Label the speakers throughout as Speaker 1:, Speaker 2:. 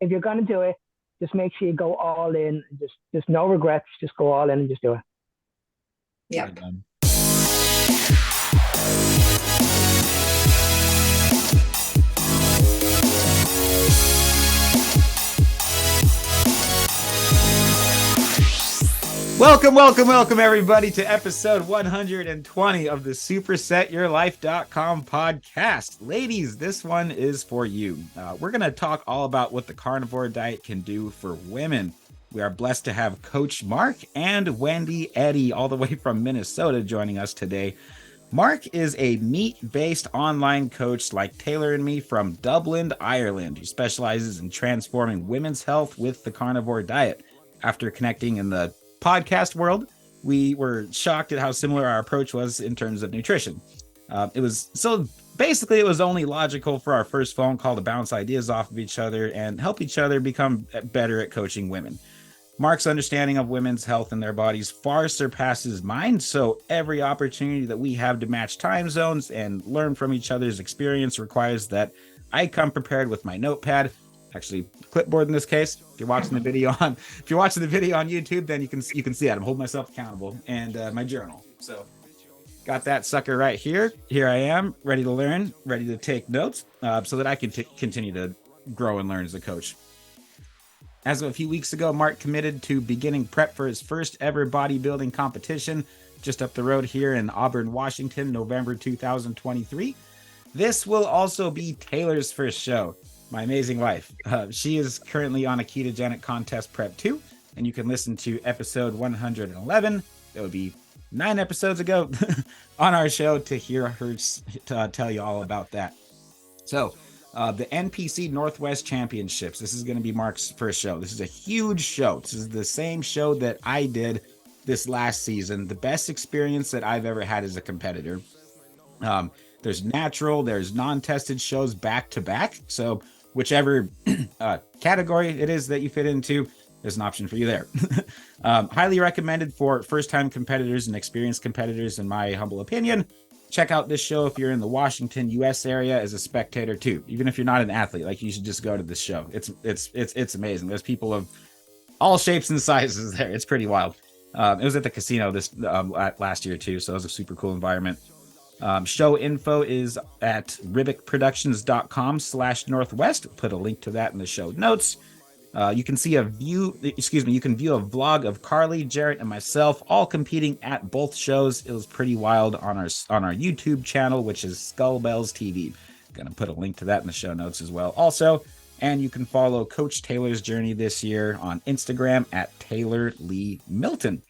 Speaker 1: if you're going to do it, just make sure you go all in. Just no regrets. Just go all in and just do it.
Speaker 2: Yeah.
Speaker 3: Welcome, everybody, to episode 120 of the supersetyourlife.com podcast. Ladies, this one is for you. We're going to talk all about what the carnivore diet can do for women. We are blessed to have Coach Mark and Wendy Eddy, all the way from Minnesota, joining us today. Mark is a meat-based online coach like Taylor and me from Dublin, Ireland, who specializes in transforming women's health with the carnivore diet. After connecting in the podcast world, we were shocked at how similar our approach was in terms of nutrition. It was only logical for our first phone call to bounce ideas off of each other and help each other become better at coaching women. Mark's understanding of women's health and their bodies far surpasses mine, so every opportunity that we have to match time zones and learn from each other's experience requires that I come prepared with my notepad, actually clipboard in this case. If you're watching the video on YouTube, then you can see that I'm holding myself accountable, and my journal. So got that sucker right here. Here I am, ready to learn, ready to take notes, so that I can continue to grow and learn as a coach. As of a few weeks ago, Mark committed to beginning prep for his first ever bodybuilding competition just up the road here in Auburn, Washington, November 2023. This will also be Taylor's first show. My amazing wife. She is currently on a ketogenic contest prep too, and you can listen to episode 111. That would be 9 episodes ago on our show to hear her tell you all about that. So the NPC Northwest Championships. This is going to be Mark's first show. This is a huge show. This is the same show that I did this last season. The best experience that I've ever had as a competitor. There's non-tested shows back to back. So whichever category it is that you fit into, there's an option for you there. Highly recommended for first-time competitors and experienced competitors, in my humble opinion. Check out this show if you're in the Washington, U.S. area as a spectator too. Even if you're not an athlete, like, you should just go to this show. It's amazing. There's people of all shapes and sizes there. It's pretty wild. It was at the casino this last year too, so it was a super cool environment. Show info is at ribbicproductions.com/northwest. Put a link to that in the show notes. You can view a vlog of Carly, Jarrett, and myself all competing at both shows. It was pretty wild on our YouTube channel, which is Skullbellz TV. Gonna put a link to that in the show notes as well. Also, and you can follow Coach Taylor's journey this year on Instagram at Taylor Lee Milton.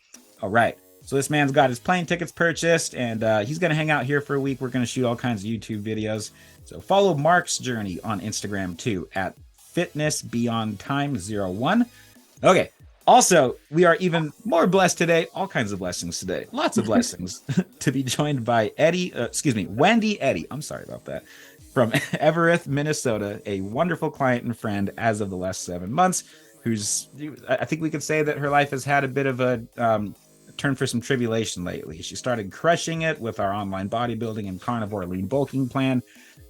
Speaker 3: All right. So this man's got his plane tickets purchased, and he's going to hang out here for a week. We're going to shoot all kinds of YouTube videos. So follow Mark's journey on Instagram too at FitnessBeyondTime01. Okay. Also, we are even more blessed today. All kinds of blessings today. Lots of blessings to be joined by Wendy Eddy. I'm sorry about that. From Everett, Minnesota, a wonderful client and friend as of the last 7 months, I think we could say that her life has had a bit of a turn for some tribulation lately. She started crushing it with our online bodybuilding and carnivore lean bulking plan.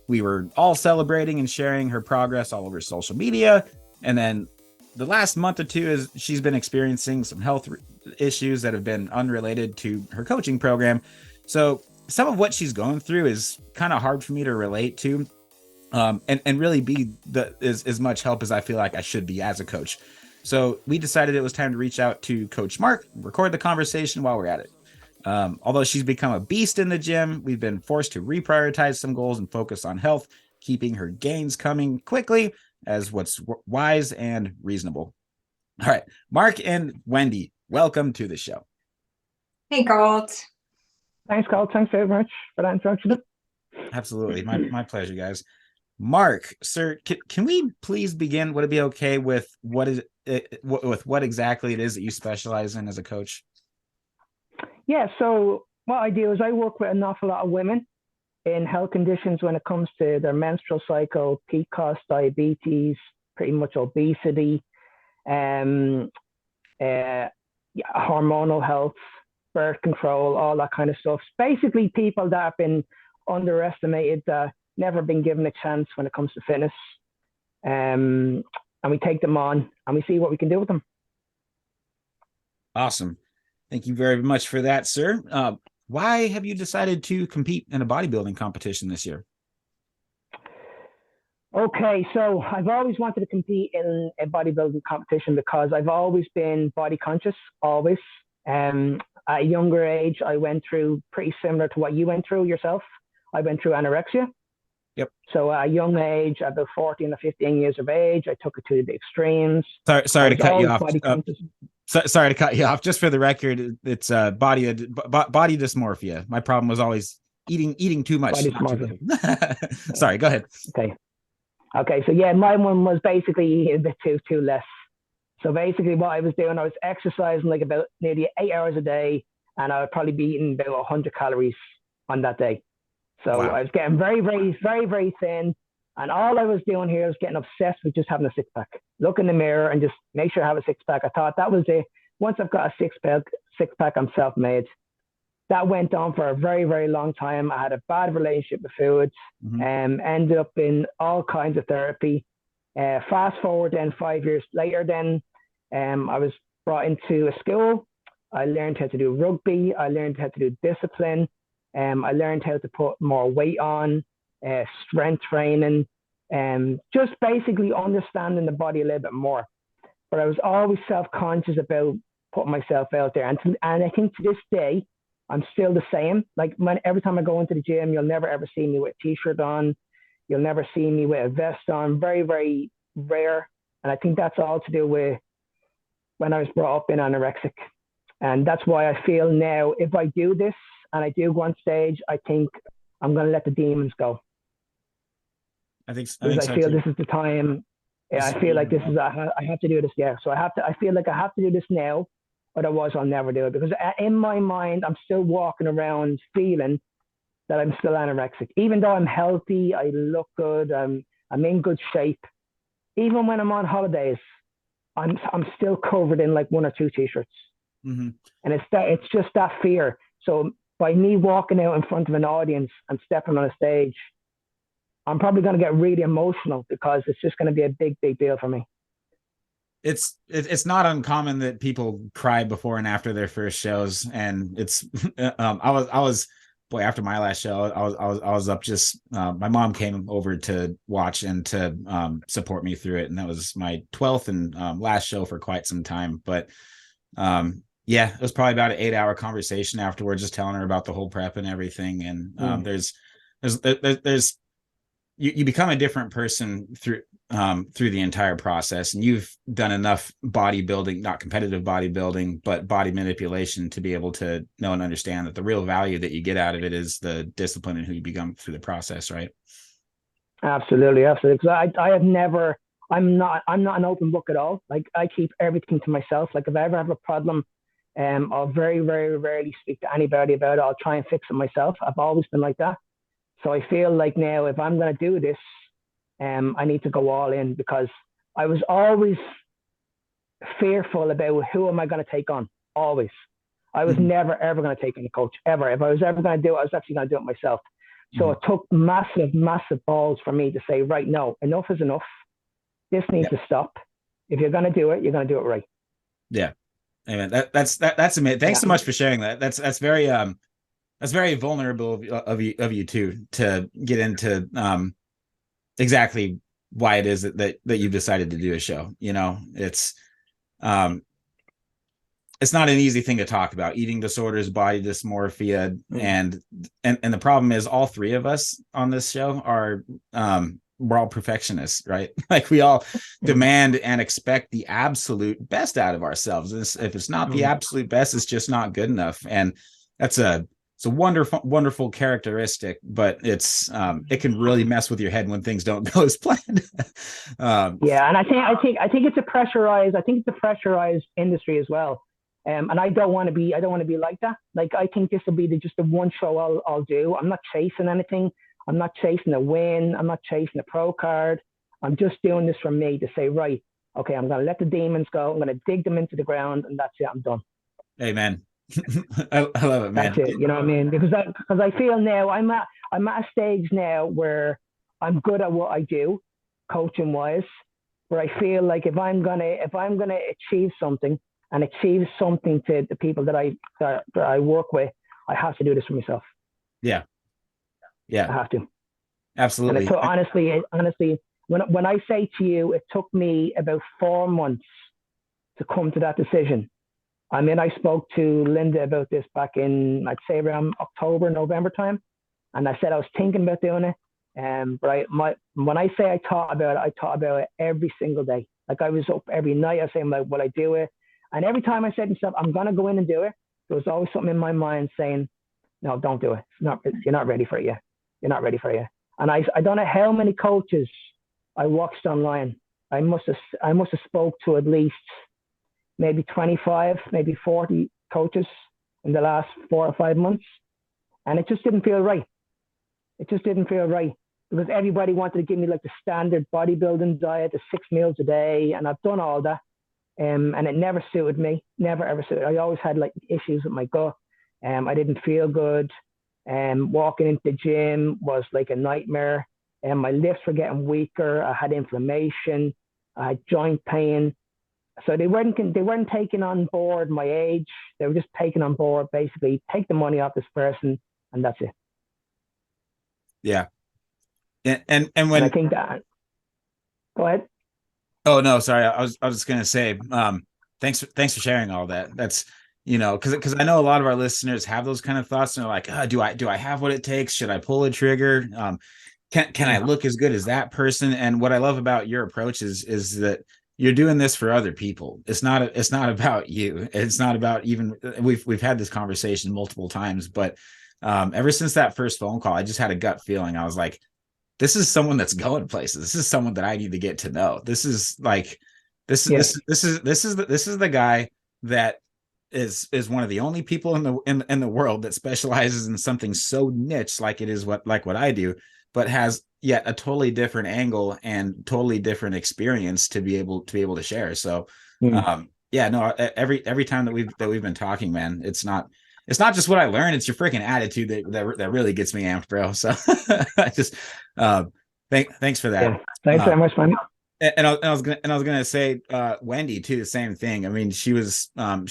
Speaker 3: We were all celebrating and sharing her progress all over social media. And then the last month or two, she's been experiencing some health issues that have been unrelated to her coaching program. So some of what she's going through is kind of hard for me to relate to, and really be as much help as I feel like I should be as a coach. So we decided it was time to reach out to Coach Mark, record the conversation while we're at it. Although she's become a beast in the gym, we've been forced to reprioritize some goals and focus on health, keeping her gains coming quickly as what's wise and reasonable. All right, Mark and Wendy, welcome to the show.
Speaker 2: Hey, Galt.
Speaker 1: Thanks, Galt. Thanks very much for that introduction.
Speaker 3: Absolutely. My pleasure, guys. Mark, sir, can we please begin? Would it be okay with what exactly it is that you specialize in as a coach?
Speaker 1: Yeah, so what I do is I work with an awful lot of women in health conditions when it comes to their menstrual cycle, PCOS, diabetes, pretty much obesity, hormonal health, birth control, all that kind of stuff. Basically, people that have been underestimated, never been given a chance when it comes to fitness. and we take them on and we see what we can do with them.
Speaker 3: Awesome. Thank you very much for that, sir. Why have you decided to compete in a bodybuilding competition this year?
Speaker 1: Okay, so I've always wanted to compete in a bodybuilding competition because I've always been body conscious, always. At a younger age, I went through pretty similar to what you went through yourself. I went through anorexia.
Speaker 3: Yep.
Speaker 1: So at a young age, about 14 or 15 years of age, I took it to the extremes.
Speaker 3: Sorry to cut you off.
Speaker 1: Body conscious.
Speaker 3: Sorry to cut you off. Just for the record, it's body dysmorphia. My problem was always eating too much.
Speaker 1: Body dysmorphia.
Speaker 3: Sorry, go ahead.
Speaker 1: Okay. So yeah, my one was basically a bit too less. So basically, what I was doing, I was exercising like about nearly 8 hours a day, and I would probably be eating about 100 calories on that day. So wow. I was getting very, very, very, very thin. And all I was doing here was getting obsessed with just having a six pack. Look in the mirror and just make sure I have a six pack. I thought that was it. Once I've got a six pack, I'm self-made. That went on for a very, very long time. I had a bad relationship with food, ended up in all kinds of therapy. Fast forward then 5 years later, then I was brought into a school. I learned how to do rugby. I learned how to do discipline. I learned how to put more weight on, strength training, just basically understanding the body a little bit more. But I was always self-conscious about putting myself out there. And I think to this day, I'm still the same. Like every time I go into the gym, you'll never ever see me with a t-shirt on. You'll never see me with a vest on. Very, very rare. And I think that's all to do with when I was brought up in anorexic. And that's why I feel now, if I do this and I do go on stage, I think I'm going to let the demons go.
Speaker 3: I
Speaker 1: feel
Speaker 3: so
Speaker 1: this is the time. Yeah, I feel like this is, I have to do this. Yeah. So I feel like I have to do this now. Otherwise, I'll never do it, because in my mind, I'm still walking around feeling that I'm still anorexic. Even though I'm healthy, I look good, I'm in good shape. Even when I'm on holidays, I'm still covered in like one or two t-shirts. And it's just that fear. So by me walking out in front of an audience and stepping on a stage, I'm probably going to get really emotional, because it's just going to be a big, big deal for me.
Speaker 3: It's not uncommon that people cry before and after their first shows, and it's I was after my last show, I was up just my mom came over to watch and to support me through it, and that was my 12th and last show for quite some time. But yeah, it was probably about an 8-hour conversation afterwards, just telling her about the whole prep and everything. And there's you become a different person through the entire process, and you've done enough bodybuilding, not competitive bodybuilding, but body manipulation, to be able to know and understand that the real value that you get out of it is the discipline and who you become through the process, right?
Speaker 1: Absolutely. Because I'm not an open book at all. Like, I keep everything to myself. Like, if I ever have a problem, I'll very, very rarely speak to anybody about it. I'll try and fix it myself. I've always been like that. So I feel like now, if I'm going to do this, I need to go all in, because I was always fearful about who am I going to take on. Always. I was never, ever going to take on a coach, ever. If I was ever going to do it, I was actually going to do it myself. So it took massive, massive balls for me to say, right, no, enough is enough. This needs to stop. If you're going to do it, you're going to do it right.
Speaker 3: Yeah. Amen. That's amazing. Thanks so much for sharing that. That's very vulnerable of you too, to get into exactly why it is that you've decided to do a show. You know, it's not an easy thing to talk about: eating disorders, body dysmorphia, and the problem is, all three of us on this show are we're all perfectionists, right? Like, we all demand and expect the absolute best out of ourselves. If it's not the absolute best, it's just not good enough. And it's a wonderful characteristic, but it can really mess with your head when things don't go as planned.
Speaker 1: Yeah, and I think it's a pressurized industry as well. And I don't want to be like that. Like, I think this will be just the one show I'll do. I'm not chasing anything. I'm not chasing a win. I'm not chasing a pro card. I'm just doing this for me, to say, right, okay, I'm going to let the demons go. I'm going to dig them into the ground, and that's it. I'm done.
Speaker 3: Amen. I love it, man.
Speaker 1: That's it. You know what I mean? Because I feel now I'm at a stage now where I'm good at what I do, coaching wise. where I feel like if I'm gonna achieve something and achieve something to the people that I work with, I have to do this for myself.
Speaker 3: Yeah.
Speaker 1: I have to.
Speaker 3: Absolutely.
Speaker 1: And honestly, when I say to you, it took me about 4 months to come to that decision. I mean, I spoke to Linda about this back in, I'd say around October, November time. And I said I was thinking about doing it. But when I say I thought about it every single day. Like I was up every night. I was saying, like, will I do it? And every time I said to myself, I'm going to go in and do it, there was always something in my mind saying, no, don't do it. You're not ready for it yet. You're not ready for it yet. And I don't know how many coaches I watched online. I must have spoke to at least maybe 25, maybe 40 coaches in the last 4 or 5 months. And it just didn't feel right. It just didn't feel right because everybody wanted to give me like the standard bodybuilding diet, the 6 meals a day. And I've done all that. And it never suited me, never ever suited. I always had like issues with my gut. I didn't feel good. Walking into the gym was like a nightmare. And my lifts were getting weaker. I had inflammation. I had joint pain. So they weren't taking on board my age. They were just taking on board basically take the money off this person and that's it.
Speaker 3: Yeah. And when
Speaker 1: I think that. Go ahead.
Speaker 3: Oh no, sorry. I was just gonna say, thanks for sharing all that. That's because I know a lot of our listeners have those kind of thoughts and they're like, do I have what it takes? Should I pull a trigger? Can I look as good as that person? And what I love about your approach is that you're doing this for other people. It's not about you. It's not about even we've had this conversation multiple times, but ever since that first phone call, I just had a gut feeling. I was like, this is someone that's going places. This is someone that I need to get to know. This is like, this is the guy that is one of the only people in the world that specializes in something so niche like it is what I do, but has yet a totally different angle and totally different experience to be able to share. So, every time that we've been talking, man, it's not just what I learned, it's your freaking attitude that really gets me amped, bro. So I just thanks for that.
Speaker 1: Yeah, thanks very much, man.
Speaker 3: And I was gonna say Wendy too, the same thing. I mean, she was kind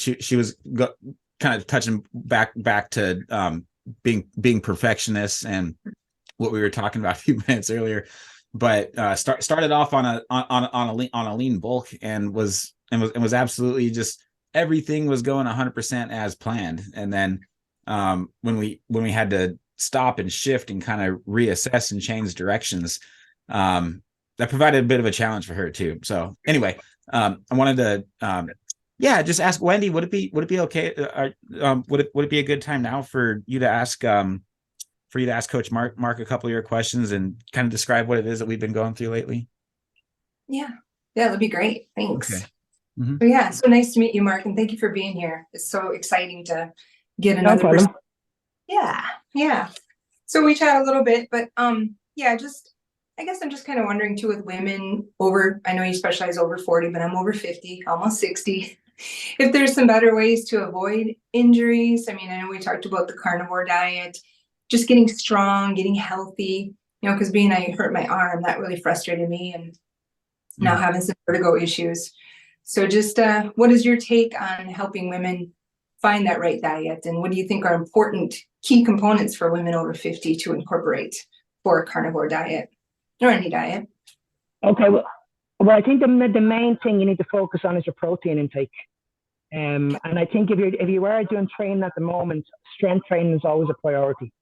Speaker 3: of touching back to being perfectionist and what we were talking about a few minutes earlier, but started off on a lean bulk and was absolutely just everything was going 100% as planned. And then when we had to stop and shift and kind of reassess and change directions, that provided a bit of a challenge for her too. So anyway, I wanted to just ask Wendy, would it be okay? Would it be a good time now for you to ask Coach Mark a couple of your questions and kind of describe what it is that we've been going through lately?
Speaker 2: Yeah, that'd be great. Thanks.
Speaker 3: Okay. Mm-hmm.
Speaker 2: But yeah, so nice to meet you, Mark, and thank you for being here. It's so exciting to get another person. Yeah. So we chat a little bit, but I guess I'm just kind of wondering too with women I know you specialize over 40, but I'm over 50, almost 60. If there's some better ways to avoid injuries. I mean, I know we talked about the carnivore diet, just getting strong, getting healthy, because I hurt my arm, that really frustrated me, and now having some vertigo issues. So just what is your take on helping women find that right diet? And what do you think are important key components for women over 50 to incorporate for a carnivore diet or any diet?
Speaker 1: Okay, well, I think the main thing you need to focus on is your protein intake. And I think if you are doing training at the moment, strength training is always a priority.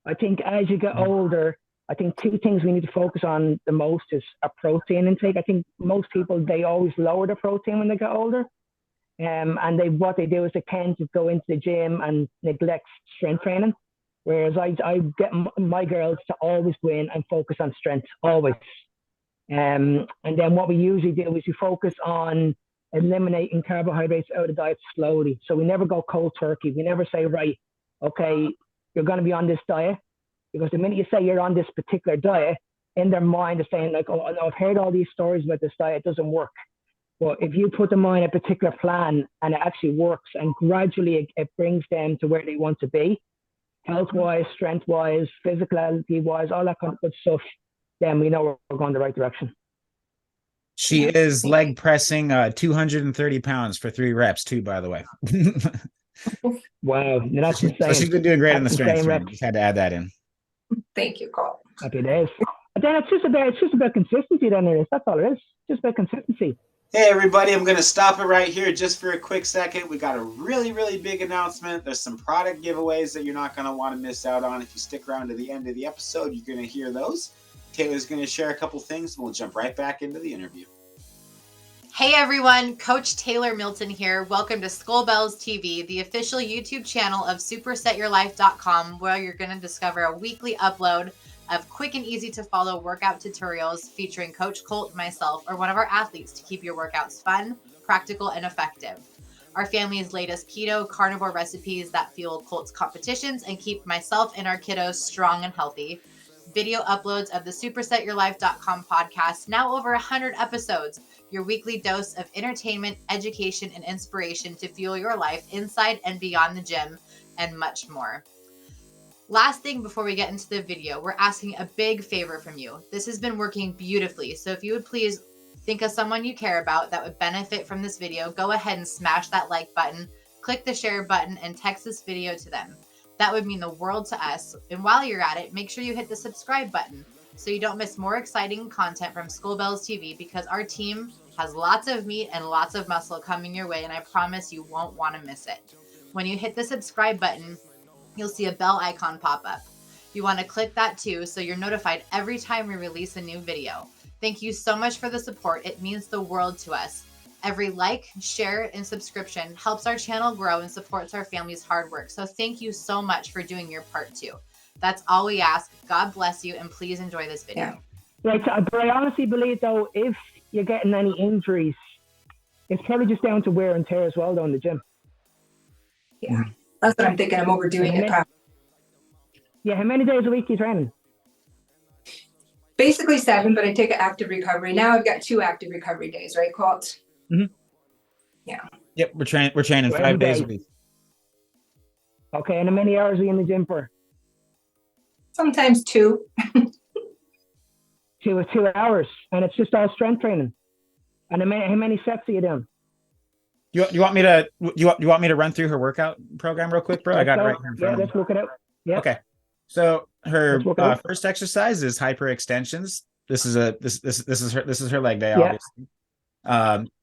Speaker 1: I think as you get older, I think 2 things we need to focus on the most is a protein intake. I think most people, they always lower the protein when they get older. And what they do is they tend to go into the gym and neglect strength training. Whereas I get my girls to always go in and focus on strength, always. And then what we usually do is we focus on eliminating carbohydrates out of the diet slowly. So we never go cold turkey. We never say, right, okay, you're going to be on this diet. Because the minute you say you're on this particular diet, in their mind, they're saying like, oh, I've heard all these stories about this diet, it doesn't work. But if you put them on a particular plan and it actually works, and gradually it brings them to where they want to be, health-wise, strength-wise, physicality-wise, all that kind of good stuff, then we know we're going the right direction.
Speaker 3: She is leg pressing 230 pounds for 3 reps too, by the way.
Speaker 1: Wow, that's insane.
Speaker 3: So she's been doing great in the
Speaker 1: That's
Speaker 3: strength
Speaker 1: insane
Speaker 3: training. Just had to add that in.
Speaker 2: Thank you, Cole.
Speaker 1: Happy days. But then it's just about consistency. Then it is. That's all it is. Just about consistency.
Speaker 3: Hey everybody, I'm going to stop it right here just for a quick second. We got a really, really big announcement. There's some product giveaways that you're not going to want to miss out on. If you stick around to the end of the episode, you're going to hear those. Taylor's going to share a couple things, and we'll jump right back into the interview.
Speaker 4: Hey everyone, Coach Taylor Milton here. Welcome to Skullbellz TV, the official YouTube channel of supersetyourlife.com, where you're going to discover a weekly upload of quick and easy to follow workout tutorials featuring Coach Colt, myself, or one of our athletes to keep your workouts fun, practical, and effective. Our family's latest keto carnivore recipes that fuel Colt's competitions and keep myself and our kiddos strong and healthy. Video uploads of the supersetyourlife.com podcast, now over 100 episodes, your weekly dose of entertainment, education, and inspiration to fuel your life inside and beyond the gym, and much more. Last thing before we get into the video, we're asking a big favor from you. This has been working beautifully, so if you would please think of someone you care about that would benefit from this video, go ahead and smash that like button, click the share button, and text this video to them. That would mean the world to us. And while you're at it, make sure you hit the subscribe button so you don't miss more exciting content from Skullbellz TV, because our team has lots of meat and lots of muscle coming your way, and I promise you won't want to miss it. When you hit the subscribe button, you'll see a bell icon pop up. You want to click that too so you're notified every time we release a new video. Thank you so much for the support. It means the world to us. Every like, share, and subscription helps our channel grow and supports our family's hard work. So thank you so much for doing your part too. That's all we ask. God bless you, and please enjoy this video.
Speaker 1: Right, but I honestly believe though, if you're getting any injuries, it's probably just down to wear and tear as well though in the gym.
Speaker 2: Yeah, that's what I'm thinking. I'm overdoing it.
Speaker 1: Yeah, how many days a week are you training?
Speaker 2: Basically 7, but I take an active recovery. Now I've got 2 active recovery days, right, Colt?
Speaker 3: Mm-hmm.
Speaker 2: Yeah.
Speaker 3: Yep, we're training 5 days a week.
Speaker 1: Okay, and how many hours are you in the gym for?
Speaker 2: Sometimes 2.
Speaker 1: 2 hours, and it's just all strength training. And how many sets are you doing?
Speaker 3: You want me to run through her workout program real quick, bro? I got it right here in front of me.
Speaker 1: Let's look it up. Yeah.
Speaker 3: Okay. So her first exercise is hyperextensions. This is her leg day, obviously.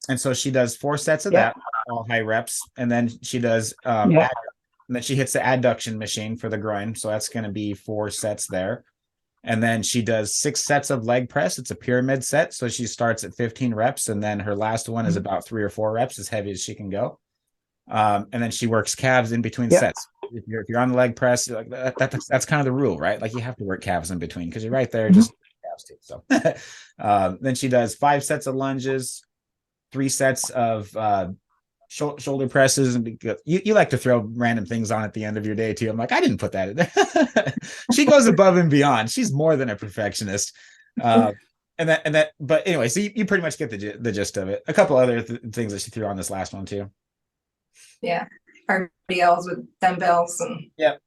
Speaker 3: And so she does 4 sets of that, all high reps, and then she does and then she hits the adduction machine for the groin. So that's going to be 4 sets there. And then she does 6 sets of leg press. It's a pyramid set. So she starts at 15 reps, and then her last one is about 3 or 4 reps, as heavy as she can go. And then she works calves in between sets. If you're on the leg press, like that's kind of the rule, right? Like you have to work calves in between because you're right there, just calves too. So then she does 5 sets of lunges, 3 sets of shoulder presses, and because you like to throw random things on at the end of your day too. I'm like, I didn't put that in there. She goes above and beyond. She's more than a perfectionist. But anyway, so you pretty much get the gist of it. A couple other things that she threw on this last one too.
Speaker 2: Yeah, RDLs with dumbbells, and I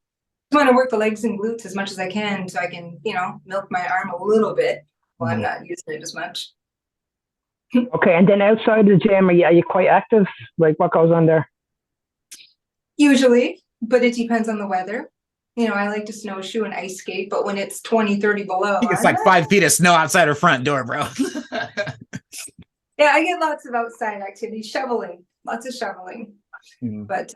Speaker 2: want to work the legs and glutes as much as I can, so I can, milk my arm a little bit while I'm not using it as much.
Speaker 1: Okay, and then outside the gym, are you quite active? Like, what goes on there?
Speaker 2: Usually, but it depends on the weather. I like to snowshoe and ice skate, but when it's 20, 30 below,
Speaker 3: it's like 5 feet of snow outside her front door, bro.
Speaker 2: Yeah, I get lots of outside activities, shoveling, lots of shoveling. But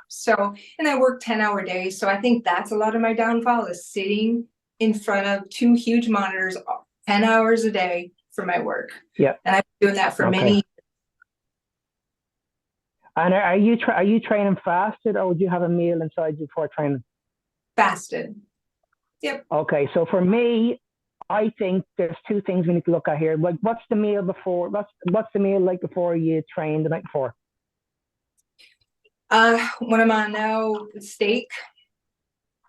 Speaker 2: so, and I work 10-hour days, so I think that's a lot of my downfall, is sitting in front of 2 huge monitors 10 hours a day for my work. And I've been doing that for many years.
Speaker 1: And are you training fasted, or would you have a meal inside you before training?
Speaker 2: Fasted. Yep.
Speaker 1: Okay, so for me, I think there's 2 things we need to look at here. Like, what's the meal before? What's the meal like before you train the night before?
Speaker 2: What I'm on now, steak.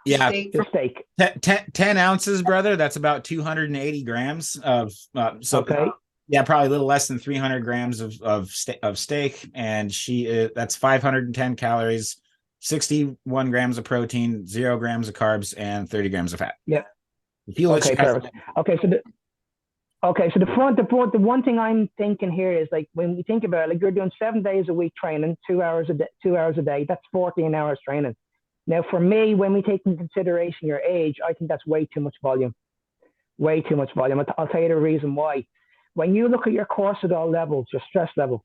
Speaker 3: Yeah,
Speaker 1: steak.
Speaker 3: 10 ounces, brother. That's about 280 grams of. Yeah, probably a little less than 300 grams of steak, and that's 510 calories, 61 grams of protein, 0 grams of carbs, and 30 grams of fat.
Speaker 1: Yeah.
Speaker 3: Okay, perfect.
Speaker 1: Okay, so Okay, so the one thing I'm thinking here is like when we think about it, like you're doing 7 days a week training, 2 hours a day, 2 hours a day. That's 14 hours training. Now, for me, when we take into consideration your age, I think that's way too much volume. Way too much volume. I'll tell you the reason why. When you look at your cortisol levels, your stress levels,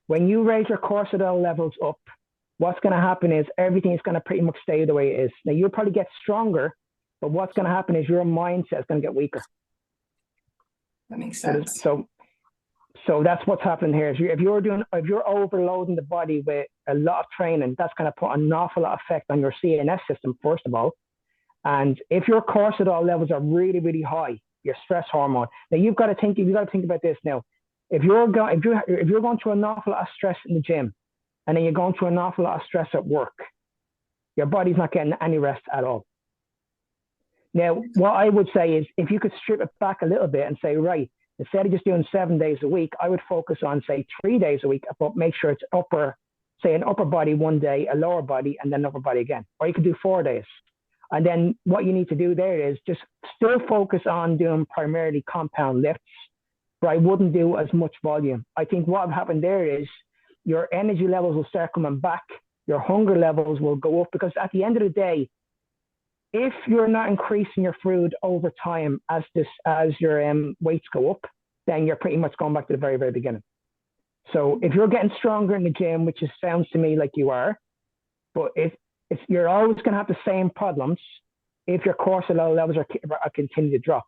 Speaker 1: when you raise your cortisol levels up, what's going to happen is everything is going to pretty much stay the way it is. Now, you'll probably get stronger, but what's going to happen is your mindset is going to get weaker.
Speaker 2: That makes sense.
Speaker 1: So that's what's happening here. If you're overloading the body with a lot of training, that's going to put an awful lot of effect on your CNS system, first of all. And if your cortisol levels are really, really high, your stress hormone, now you've got to think about this now. If you're going through an awful lot of stress in the gym, and then you're going through an awful lot of stress at work, your body's not getting any rest at all. Now, what I would say is if you could strip it back a little bit and say, right, instead of just doing 7 days a week, I would focus on, say, 3 days a week, but make sure it's an upper body one day, a lower body, and then upper body again. Or you could do 4 days. And then what you need to do there is just still focus on doing primarily compound lifts, but I wouldn't do as much volume. I think what will happen there is your energy levels will start coming back, your hunger levels will go up, because at the end of the day, if you're not increasing your food over time as your weights go up, then you're pretty much going back to the very, very beginning. So if you're getting stronger in the gym, which sounds to me like you are, but if you're always going to have the same problems if your cortisol levels are continue to drop.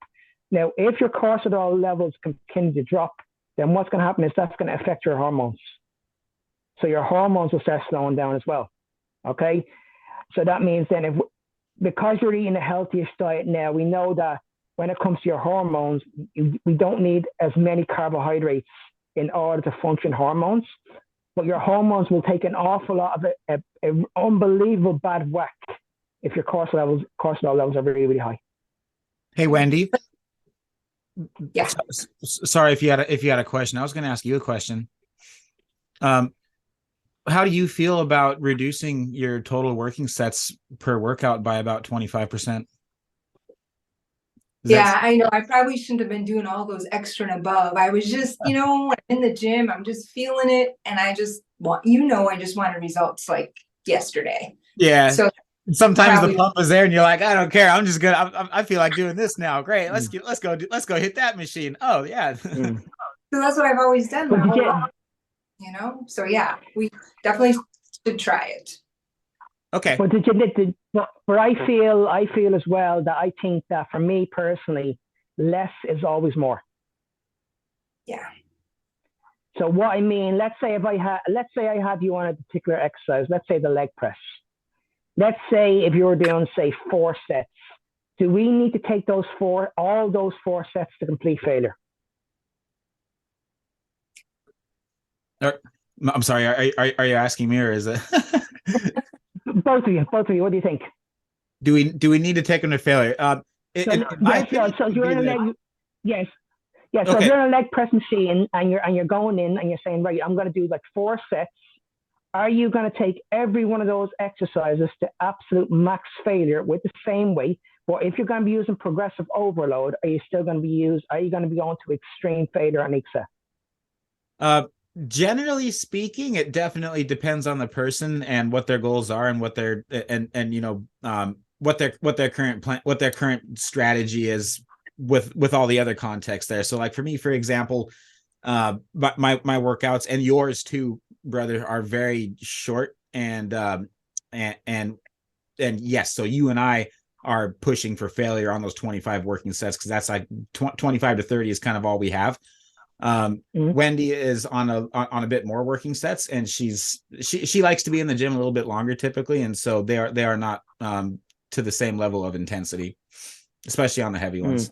Speaker 1: Now, if your cortisol levels continue to drop, then what's going to happen is that's going to affect your hormones. So your hormones will start slowing down as well. Okay, so that means then because you're eating the healthiest diet now, we know that when it comes to your hormones, we don't need as many carbohydrates in order to function hormones, but your hormones will take an awful lot of an unbelievable bad whack if your cortisol levels are really, really high.
Speaker 3: Hey, Wendy.
Speaker 2: Yeah.
Speaker 3: Sorry if you had a question. I was going to ask you a question. How do you feel about reducing your total working sets per workout by about 25%?
Speaker 2: I know. I probably shouldn't have been doing all those extra and above. I was just, in the gym, I'm just feeling it. And I just wanted results like yesterday. Yeah. So
Speaker 3: sometimes the pump is there and you're like, I don't care. I'm just good. I feel like doing this now. Great. Let's go hit that machine. Oh yeah.
Speaker 2: So that's what I've always done my whole life. So yeah, we definitely should try it.
Speaker 3: Okay.
Speaker 1: But I feel as well that I think that for me personally, less is always more.
Speaker 2: Yeah.
Speaker 1: So what I mean, let's say I had you on a particular exercise, let's say the leg press. Let's say if you're doing, say, 4 sets, do we need to take all those 4 sets to complete failure?
Speaker 3: I'm sorry. Are you asking me, or is it
Speaker 1: both of you? What do you think?
Speaker 3: Do we need to take them to failure? So
Speaker 1: you're in a leg. Yes. Yeah. So
Speaker 3: okay.
Speaker 1: If you're in a leg press machine and you're going in and you're saying, right, I'm going to do like 4 sets. Are you going to take every one of those exercises to absolute max failure with the same weight? Or if you're going to be using progressive overload, are you going to be going to extreme failure on each set?
Speaker 3: Generally speaking, it definitely depends on the person and what their goals are and what their what their current strategy is with all the other context there. So like for me, for example, my workouts and yours too, brother, are very short and yes, so you and I are pushing for failure on those 25 working sets, because that's like 25 to 30 is kind of all we have. Wendy is on a bit more working sets, and she likes to be in the gym a little bit longer typically, and so they are not to the same level of intensity, especially on the heavy ones.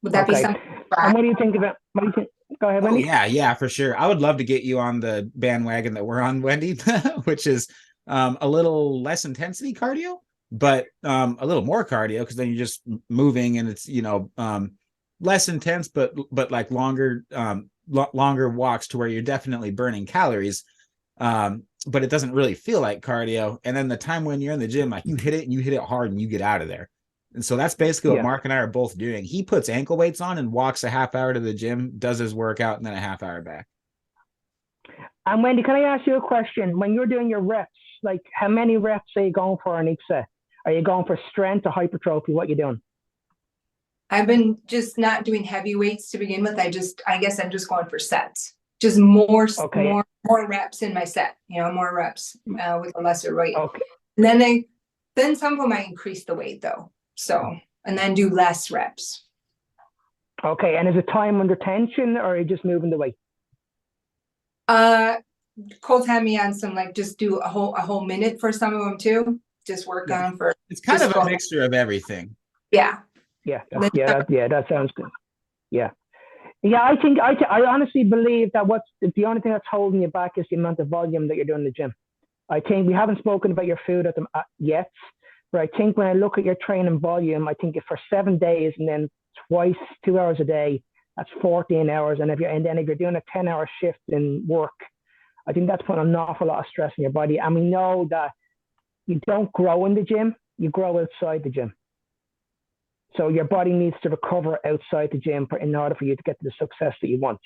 Speaker 2: Would that be something?
Speaker 1: And what do you think about? Go ahead, Wendy.
Speaker 3: Yeah, for sure. I would love to get you on the bandwagon that we're on, Wendy, which is a little less intensity cardio, but a little more cardio, because then you're just moving and it's less intense, but like longer walks to where you're definitely burning calories, but it doesn't really feel like cardio. And then the time when you're in the gym, like you hit it hard and you get out of there. And so that's basically what
Speaker 1: Yeah.
Speaker 3: Mark and I are both doing. He puts ankle weights on and walks a half hour to the gym, does his workout, and then a half hour back.
Speaker 1: And Wendy, can I ask you a question? When you're doing your reps, like how many reps are you going for on each set? Are you going for strength or hypertrophy? What are you doing?
Speaker 2: I've been just not doing heavy weights to begin with. I guess I'm just going for sets. Just more reps in my set, more reps with a lesser weight.
Speaker 1: Okay.
Speaker 2: And then some of them I increase the weight though. So, and then do less reps.
Speaker 1: Okay. And is it time under tension, or are you just moving the weight?
Speaker 2: Cole's had me on some, like, just do a whole minute for some of them too. Just work on them for.
Speaker 3: It's kind of a mixture of everything.
Speaker 2: Yeah.
Speaker 1: Yeah. That sounds good. Yeah. Yeah. I honestly believe that the only thing that's holding you back is the amount of volume that you're doing in the gym. I think we haven't spoken about your food at them yet, but I think when I look at your training volume, I think if for 7 days and then twice 2 hours a day, that's 14 hours. And then if you're doing a 10-hour shift in work, I think that's putting an awful lot of stress on your body. And we know that you don't grow in the gym, you grow outside the gym. So your body needs to recover outside the gym in order for you to get to the success that you want.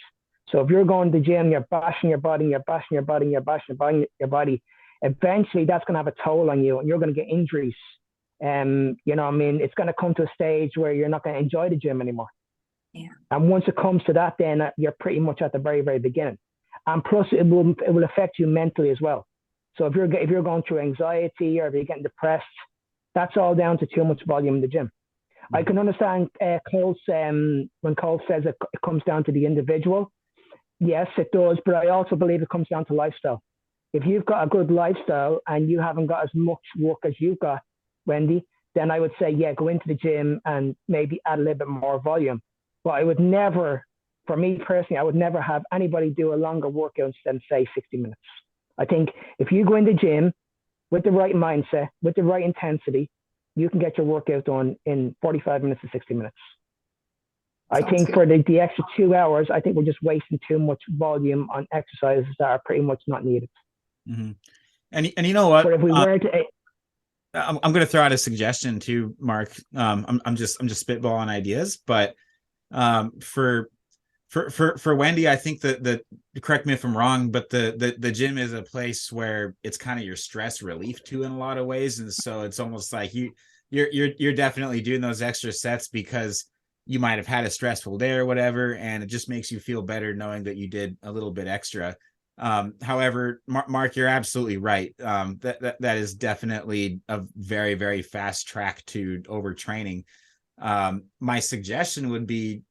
Speaker 1: So if you're going to the gym, you're bashing your body, you're bashing your body, you're bashing your body, eventually that's going to have a toll on you and you're going to get injuries. You know what I mean? It's going to come to a stage where you're not going to enjoy the gym anymore.
Speaker 2: Yeah.
Speaker 1: And once it comes to that, then you're pretty much at the very, very beginning. And plus, it will affect you mentally as well. So if you're going through anxiety or if you're getting depressed, that's all down to too much volume in the gym. Mm-hmm. I can understand when Cole says it comes down to the individual. Yes, it does, but I also believe it comes down to lifestyle. If you've got a good lifestyle and you haven't got as much work as you've got, Wendy, then I would say, yeah, go into the gym and maybe add a little bit more volume. But I would never, for me personally, I would never have anybody do a longer workout than, say, 60 minutes. I think if you go in the gym with the right mindset, with the right intensity, you can get your workout done in 45 minutes to 60 minutes. I think for the extra 2 hours, I think we're just wasting too much volume on exercises that are pretty much not needed.
Speaker 3: Mm-hmm. And you know what?
Speaker 1: But if we were to,
Speaker 3: I'm going to throw out a suggestion too, Mark. I'm just spitballing ideas, but for Wendy, I think that correct me if I'm wrong, but the gym is a place where it's kind of your stress relief too in a lot of ways, and so it's almost like you're definitely doing those extra sets because you might have had a stressful day or whatever, and it just makes you feel better knowing that you did a little bit extra. However, Mark, you're absolutely right. That is definitely a very, very fast track to overtraining. My suggestion would be,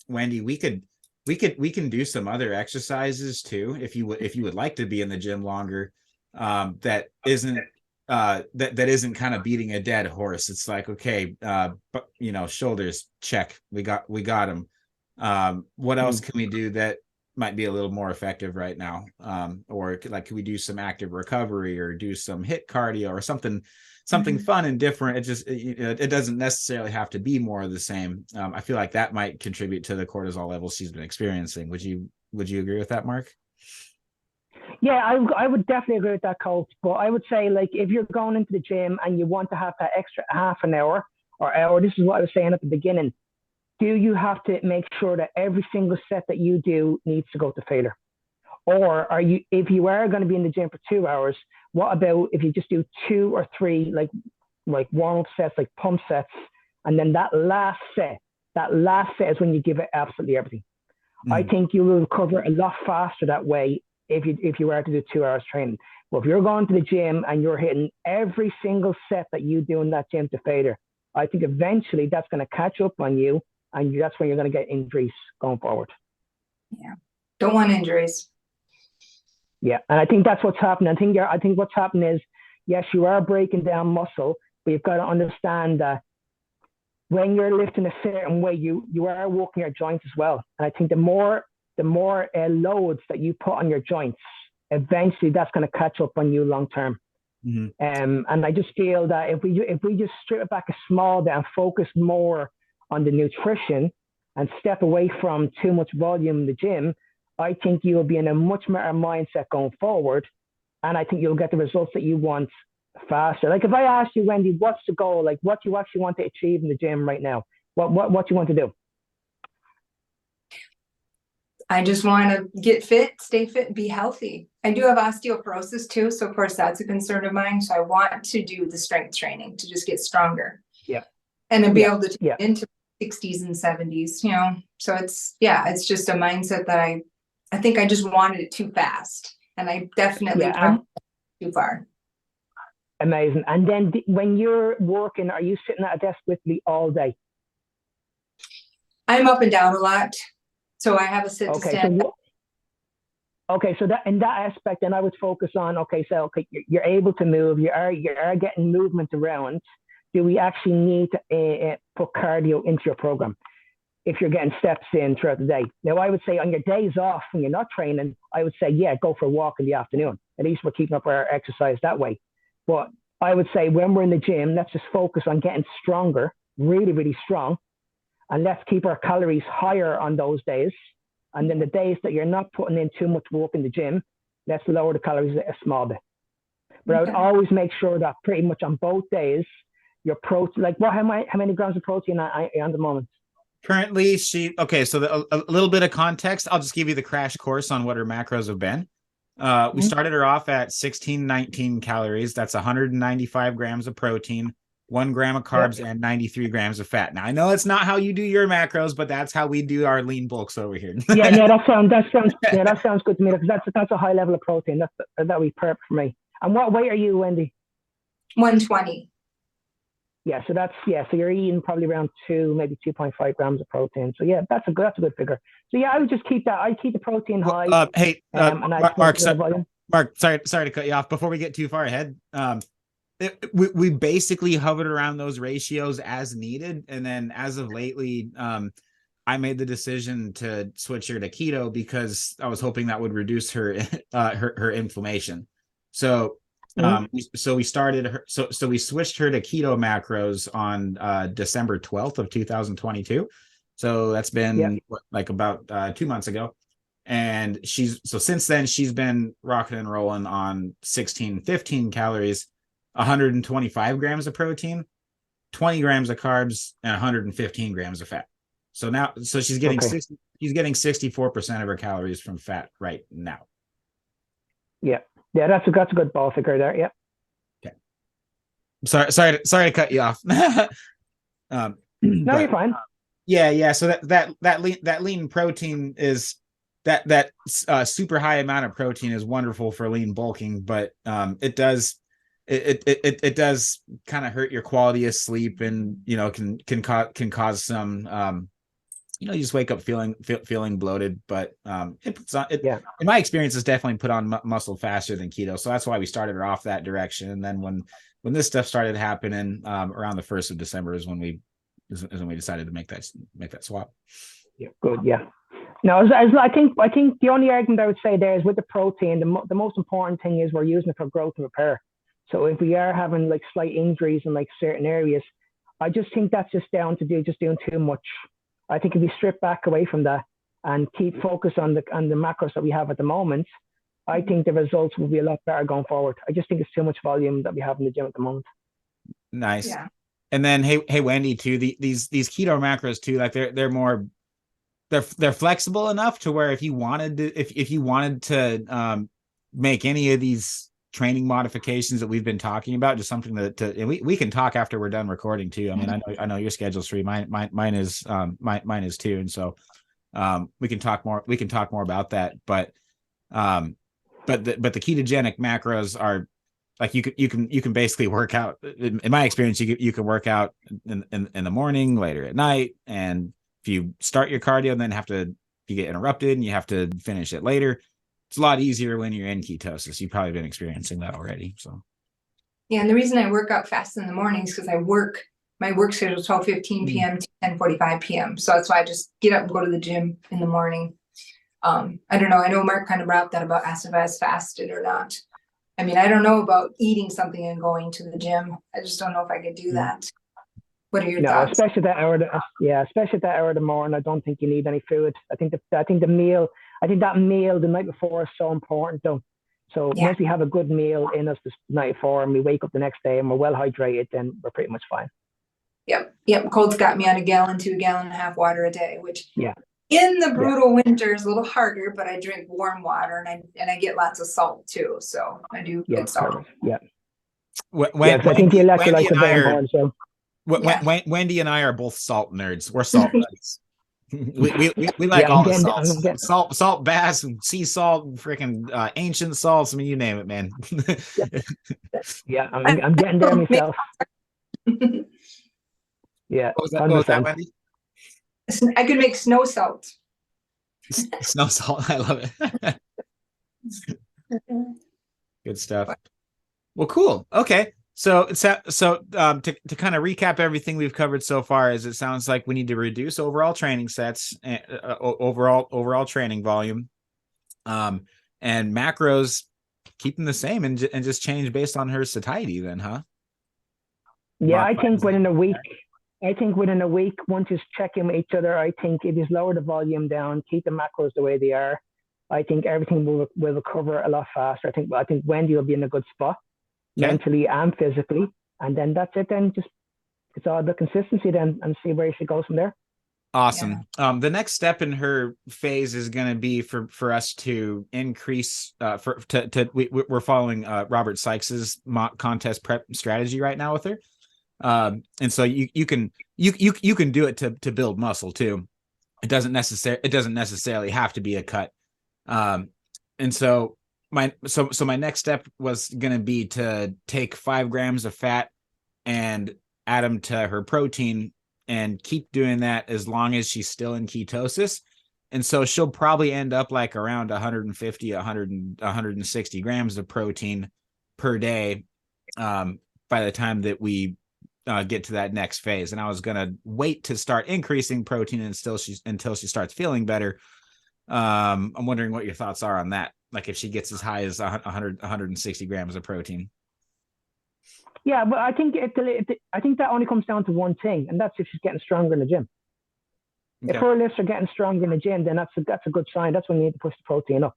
Speaker 3: Wendy, we can do some other exercises too, if you would like to be in the gym longer. That isn't kind of beating a dead horse. It's like, okay, but shoulders, check. We got them. What else can we do that might be a little more effective right now? Or like, can we do some active recovery or do some HIIT cardio or something fun and different? It doesn't necessarily have to be more of the same. I feel like that might contribute to the cortisol levels she's been experiencing. Would you agree with that, Mark?
Speaker 1: Yeah, I would definitely agree with that, Colt. But I would say, like, if you're going into the gym and you want to have that extra half an hour or hour, this is what I was saying at the beginning. Do you have to make sure that every single set that you do needs to go to failure? Or if you are going to be in the gym for 2 hours, what about if you just do 2 or 3 like warm-up sets, like pump sets, and then that last set is when you give it absolutely everything. I think you will recover a lot faster that way if you were to do 2 hours training. But if you're going to the gym and you're hitting every single set that you do in that gym to failure, I think eventually that's going to catch up on you, and that's when you're going to get injuries going forward.
Speaker 2: Yeah, don't want injuries.
Speaker 1: Yeah, and I think that's what's happening. I think what's happening is, yes, you are breaking down muscle, but you've got to understand that when you're lifting a certain way, you are working your joints as well. And I think the more loads that you put on your joints, eventually that's going to catch up on you long term. Mm-hmm. And I just feel that if we just strip it back a small bit and focus more on the nutrition and step away from too much volume in the gym, I think you'll be in a much better mindset going forward. And I think you'll get the results that you want faster. Like if I asked you, Wendy, what's the goal? Like what you actually want to achieve in the gym right now? What you want to do?
Speaker 2: I just want to get fit, stay fit, and be healthy. I do have osteoporosis too, so of course that's a concern of mine. So I want to do the strength training to just get stronger.
Speaker 1: Yeah.
Speaker 2: And then be able to get into 60s and 70s, you know. So it's just a mindset that I think I just wanted it too fast, and I definitely went too far.
Speaker 1: Amazing. And then when you're working, are you sitting at a desk with me all day?
Speaker 2: I'm up and down a lot. So I have a sit to stand.
Speaker 1: So that in that aspect, then I would focus on, you're able to move, you are getting movement around. Do we actually need to put cardio into your program if you're getting steps in throughout the day? Now, I would say on your days off when you're not training, I would say, go for a walk in the afternoon. At least we're keeping up our exercise that way. But I would say when we're in the gym, let's just focus on getting stronger, really, really strong. And let's keep our calories higher on those days. And then the days that you're not putting in too much work in the gym, let's lower the calories a small bit. But I would always make sure that pretty much on both days, your protein, like how many grams of protein on the moment?
Speaker 3: Currently, so a little bit of context. I'll just give you the crash course on what her macros have been. We started her off at 1619 calories. That's 195 grams of protein, 1 gram of carbs, and 93 grams of fat. Now, I know it's not how you do your macros, but that's how we do our lean bulks over here.
Speaker 1: that sounds good to me, because that's a high level of protein. That would be perfect for me. And what weight are you, Wendy?
Speaker 2: 120.
Speaker 1: Yeah, so you're eating probably around 2, maybe 2.5 grams of protein. So yeah, that's a good figure. So yeah, I would just keep that. I keep the protein high.
Speaker 3: Mark, sorry to cut you off. Before we get too far ahead, we basically hovered around those ratios as needed, and then as of lately, I made the decision to switch her to keto because I was hoping that would reduce her her inflammation. So we started her. So we switched her to keto macros on December 12th of 2022. So that's been about 2 months ago. And since then she's been rocking and rolling on 1615 calories, 125 grams of protein, 20 grams of carbs, and 115 grams of fat. So she's getting 64% of her calories from fat right now.
Speaker 1: Yeah, that's a good ball figure there. Yeah.
Speaker 3: Okay. Sorry to cut you off.
Speaker 1: No, you're fine.
Speaker 3: Yeah. So that lean protein is that super high amount of protein is wonderful for lean bulking, but it does kind of hurt your quality of sleep, and can cause some you just wake up feeling bloated. But in my experience, it's definitely put on muscle faster than keto. So that's why we started her off that direction. And then when this stuff started happening around the 1st of December is when we decided to make that swap.
Speaker 1: Yeah, good. Yeah. No, I think the only argument I would say there is with the protein, the most important thing is we're using it for growth and repair. So if we are having like slight injuries in like certain areas, I just think that's just down to doing too much. I think if we strip back away from that and keep focus on the macros that we have at the moment, I think the results will be a lot better going forward. I just think it's too much volume that we have in the gym at the moment.
Speaker 3: Nice. Yeah. And then hey Wendy too, these keto macros too, like they're flexible enough to where if you wanted to make any of these training modifications that we've been talking about, just something and we can talk after we're done recording too. I mean, I know your schedule's free. Mine is too. And so, we can talk more about that, but the ketogenic macros are like, you can basically work out. In my experience, you can work out in the morning, later at night. And if you start your cardio and then you get interrupted and you have to finish it later, it's a lot easier when you're in ketosis. You've probably been experiencing that already. So
Speaker 2: yeah, and the reason I work out fast in the mornings is because my work schedule is 12:15 p.m. to 10:45 p.m. So that's why I just get up and go to the gym in the morning. I don't know. I know Mark kind of brought up that about asked if I was fasted or not. I mean, I don't know about eating something and going to the gym. I just don't know if I could do that. What are your thoughts?
Speaker 1: Especially that hour of the morning. I don't think you need any food. I think that meal the night before is so important though. So once we have a good meal in us the night before and we wake up the next day and we're well hydrated, then we're pretty much fine.
Speaker 2: Yep. Colt's got me on 1 gallon to 1.5 gallons water a day, which in the brutal winter is a little harder, but I drink warm water and I get lots of salt too. So I do get salt.
Speaker 1: I think the electrolytes are very important. So
Speaker 3: Wendy and I are both salt nerds. We're salt nerds. we like all the salts. Salt bass and sea salt and freaking ancient salts. I mean, you name it, man.
Speaker 1: I'm getting there myself.
Speaker 3: What was that, Wendy?
Speaker 2: I could make snow salt.
Speaker 3: Snow salt. I love it. Good stuff. Well, cool. Okay. So to kind of recap everything we've covered so far, is it sounds like we need to reduce overall training sets, overall training volume, and macros keep them the same and just change based on her satiety then, huh?
Speaker 1: Yeah, I think within a week, once you check in with each other, I think if you lower the volume down, keep the macros the way they are, I think everything will recover a lot faster. I think Wendy will be in a good spot. Mentally and physically, and then that's it. Then just it's all the consistency then, and see where she goes from there.
Speaker 3: Awesome. The next step in her phase is going to be for us to increase. We're following Robert Sykes's mock contest prep strategy right now with her, and so you can do it to build muscle too. It doesn't necessarily have to be a cut, and so. My next step was going to be to take 5 grams of fat and add them to her protein and keep doing that as long as she's still in ketosis. And so she'll probably end up like around 160 grams of protein per day by the time that we get to that next phase. And I was going to wait to start increasing protein until she starts feeling better. I'm wondering what your thoughts are on that. Like if she gets as high as 160 grams of protein.
Speaker 1: Yeah, but I think that only comes down to one thing, and that's if she's getting stronger in the gym. Okay. If her lifts are getting stronger in the gym, then that's a good sign. That's when you need to push the protein up.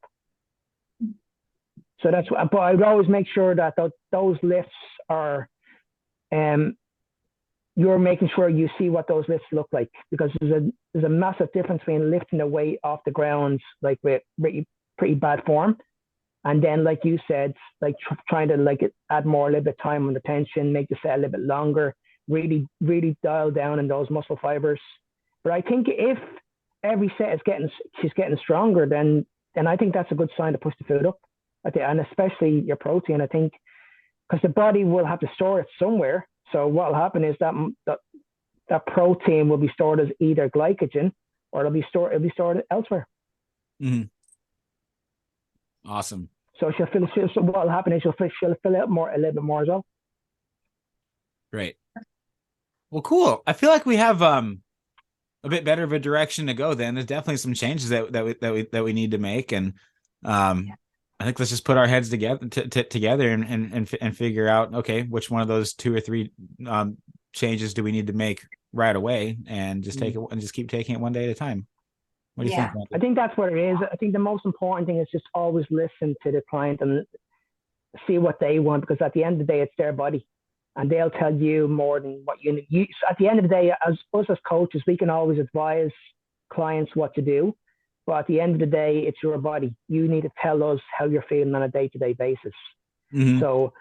Speaker 1: So that's what. But I would always make sure that those lifts are, you're making sure you see what those lifts look like, because there's a massive difference between lifting the weight off the ground like with pretty bad form, and then like you said, like trying to add a little bit of time on the tension, make the set a little bit longer, really dial down in those muscle fibers. But I think if every set she's getting stronger, then I think that's a good sign to push the food up. And especially your protein, I think, because the body will have to store it somewhere. So what will happen is that protein will be stored as either glycogen or it'll be stored elsewhere.
Speaker 3: Mm-hmm. Awesome.
Speaker 1: So what will happen is she'll fill it a little bit more as well.
Speaker 3: Great. Well, cool. I feel like we have a bit better of a direction to go. Then there's definitely some changes that we need to make, and I think let's just put our heads together and figure out, okay, which one of those 2 or 3 changes do we need to make right away, and just take it and just keep taking it one day at a time. What do you think?
Speaker 1: I think that's what it is. I think the most important thing is just always listen to the client and see what they want, because at the end of the day, it's their body, and they'll tell you more than what you. At the end of the day, as coaches, we can always advise clients what to do, but at the end of the day, it's your body. You need to tell us how you're feeling on a day-to-day basis. Mm-hmm. So